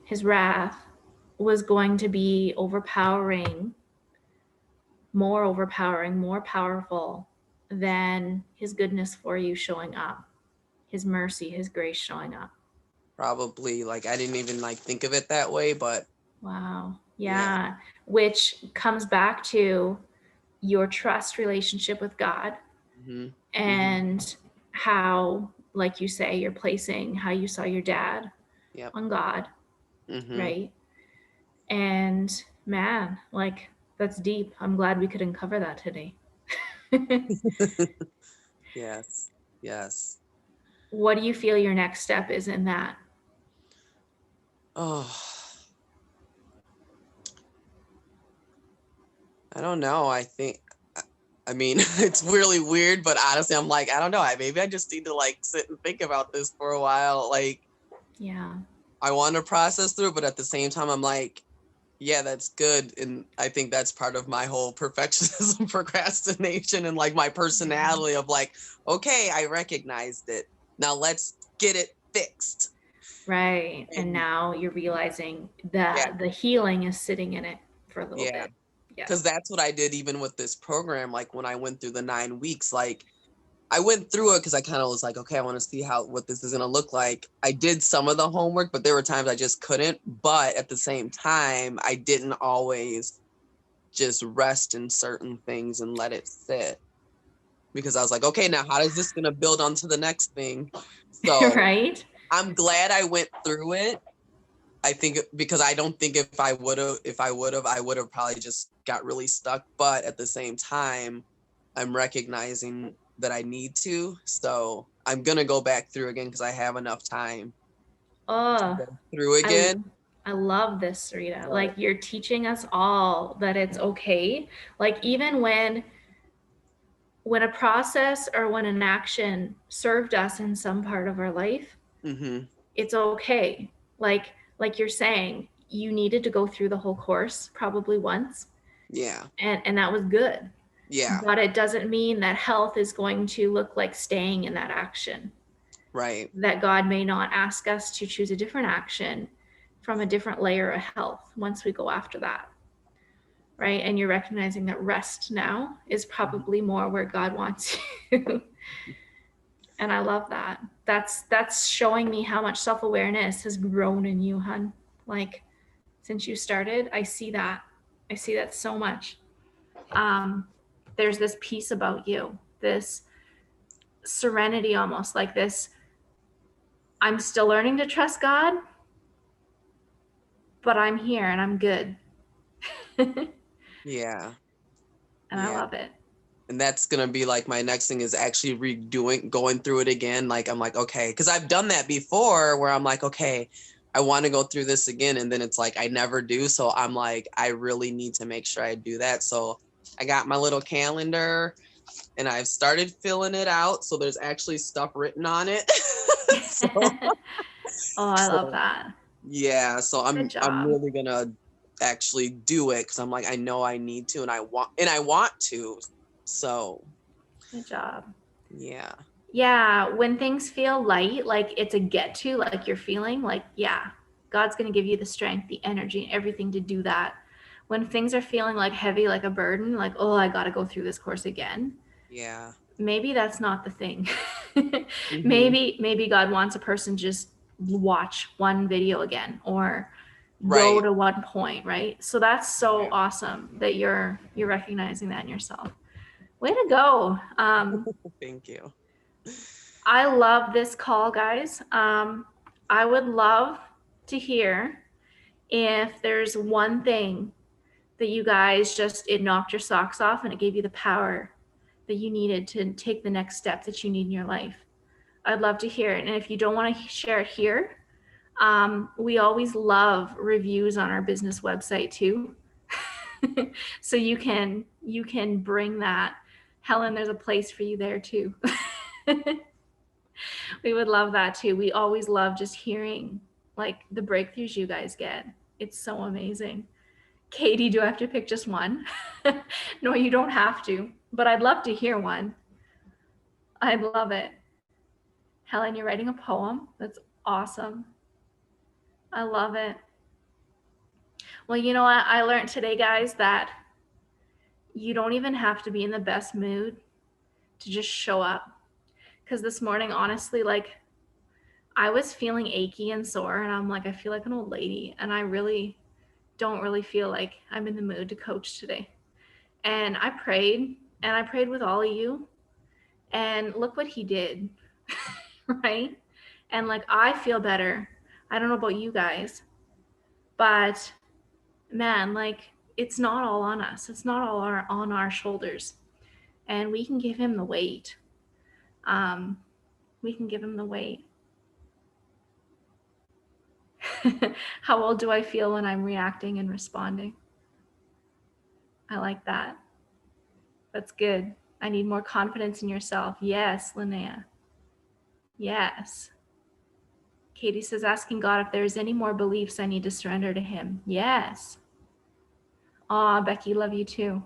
his wrath, was going to be overpowering, more powerful than his goodness for you showing up, his mercy, his grace showing up. probably, like I didn't even like think of it that way, but Wow. Yeah. Yeah. Which comes back to your trust relationship with God mhm, and how, like you say, you're placing how you saw your dad Yep. on God, mhm. right? And man, like that's deep. I'm glad we could uncover that today. Yes. Yes. What do you feel your next step is in that? Oh, I don't know. I mean, it's really weird, but honestly, I'm like, I don't know. Maybe I just need to like sit and think about this for a while. Like, Yeah. I want to process through, but at the same time, I'm like, yeah, that's good. And I think that's part of my whole perfectionism, procrastination, and like my personality of like, okay, I recognized it. Now let's get it fixed. Right. And And now you're realizing yeah, that the healing is sitting in it for a little yeah. bit. Yeah. Because that's what I did even with this program. Like when I went through the 9 weeks, like I went through it because I kind of was like, okay, I want to see what this is going to look like. I did some of the homework, but there were times I just couldn't. But at the same time, I didn't always just rest in certain things and let it sit, because I was like, okay, now how is this going to build onto the next thing? So Right. I'm glad I went through it. I think because I don't think if I would have probably just got really stuck. But at the same time, I'm recognizing that I need to. So I'm gonna go back through again because I have enough time to Oh, go through again. I love this, Rita. But Like you're teaching us all that it's okay. Like even when a process or when an action served us in some part of our life, mhm, it's okay. Like you're saying, you needed to go through the whole course probably once, yeah, and that was good. yeah, But it doesn't mean that health is going to look like staying in that action. right, That God may not ask us to choose a different action from a different layer of health once we go after that. Right. And you're recognizing that rest now is probably more where God wants you. And I love that. That's showing me how much self-awareness has grown in you, hun. Like since you started, I see that. I see that so much. There's this peace about you, this serenity, almost like this. I'm still learning to trust God, but I'm here and I'm good. And yeah, I yeah. love it. And that's gonna be like my next thing is actually going through it again. Like I'm like, okay, because I've done that before where I'm like, okay, I want to go through this again, and then it's like I never do. So I'm like, I really need to make sure I do that. So I got my little calendar and I've started filling it out. So there's actually stuff written on it. so, Oh, I love so, that. yeah, so Good I'm job. really gonna actually do it because I'm like, I know I need to, and I want to. So Good job. yeah. Yeah, when things feel light, like it's a get to, like you're feeling like, yeah, God's going to give you the strength, the energy, and everything to do that. When things are feeling like heavy, like a burden, like, oh, I got to go through this course again. Yeah. Maybe that's not the thing. Mhm. Maybe God wants a person just watch one video again or go Right. to one point, right? So that's so Yeah. awesome that you're recognizing that in yourself. Way to go. Thank you. I love this call, guys. I would love to hear if there's one thing that you guys it knocked your socks off and it gave you the power that you needed to take the next step that you need in your life. I'd love to hear it. And if you don't want to share it here, we always love reviews on our business website too. So you can bring that. Helen, there's a place for you there too. We would love that too. We always love just hearing like the breakthroughs you guys get. It's so amazing. Katie, do I have to pick just one? No, you don't have to, but I'd love to hear one. I love it. Helen, you're writing a poem. That's awesome. I love it. Well, you know what? I learned today, guys, that you don't even have to be in the best mood to just show up. Because this morning, honestly, like I was feeling achy and sore, and I'm like, I feel like an old lady, and I really don't really feel like I'm in the mood to coach today. And I prayed, and I prayed with all of you, and look what he did, right? And like, I feel better. I don't know about you guys, but man, like it's not all on us. It's not all on our shoulders, and we can give him the weight. We can give him the weight. How old do I feel when I'm reacting and responding? I like that. That's good. I need more confidence in yourself. Yes, Linnea. Yes. Katie says, asking God if there's any more beliefs I need to surrender to him. Yes. Aw, Becky, love you too.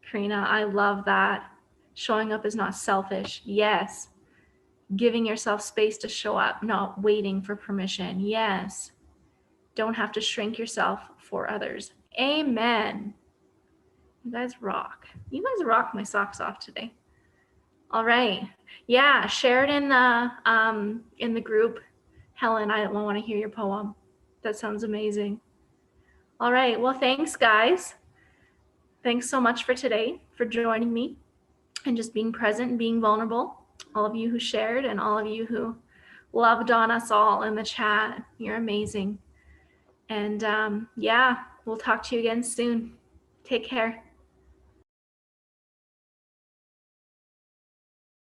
Karina, I love that. Showing up is not selfish. Yes. Giving yourself space to show up, not waiting for permission. Yes. Don't have to shrink yourself for others. Amen. You guys rock. You guys rock my socks off today. All right. Yeah, share it in the group. Helen, I want to hear your poem. That sounds amazing. All right. Well, thanks, guys. Thanks so much for today, for joining me and just being present and being vulnerable. All of you who shared and all of you who loved on us all in the chat. You're amazing. And yeah, we'll talk to you again soon. Take care.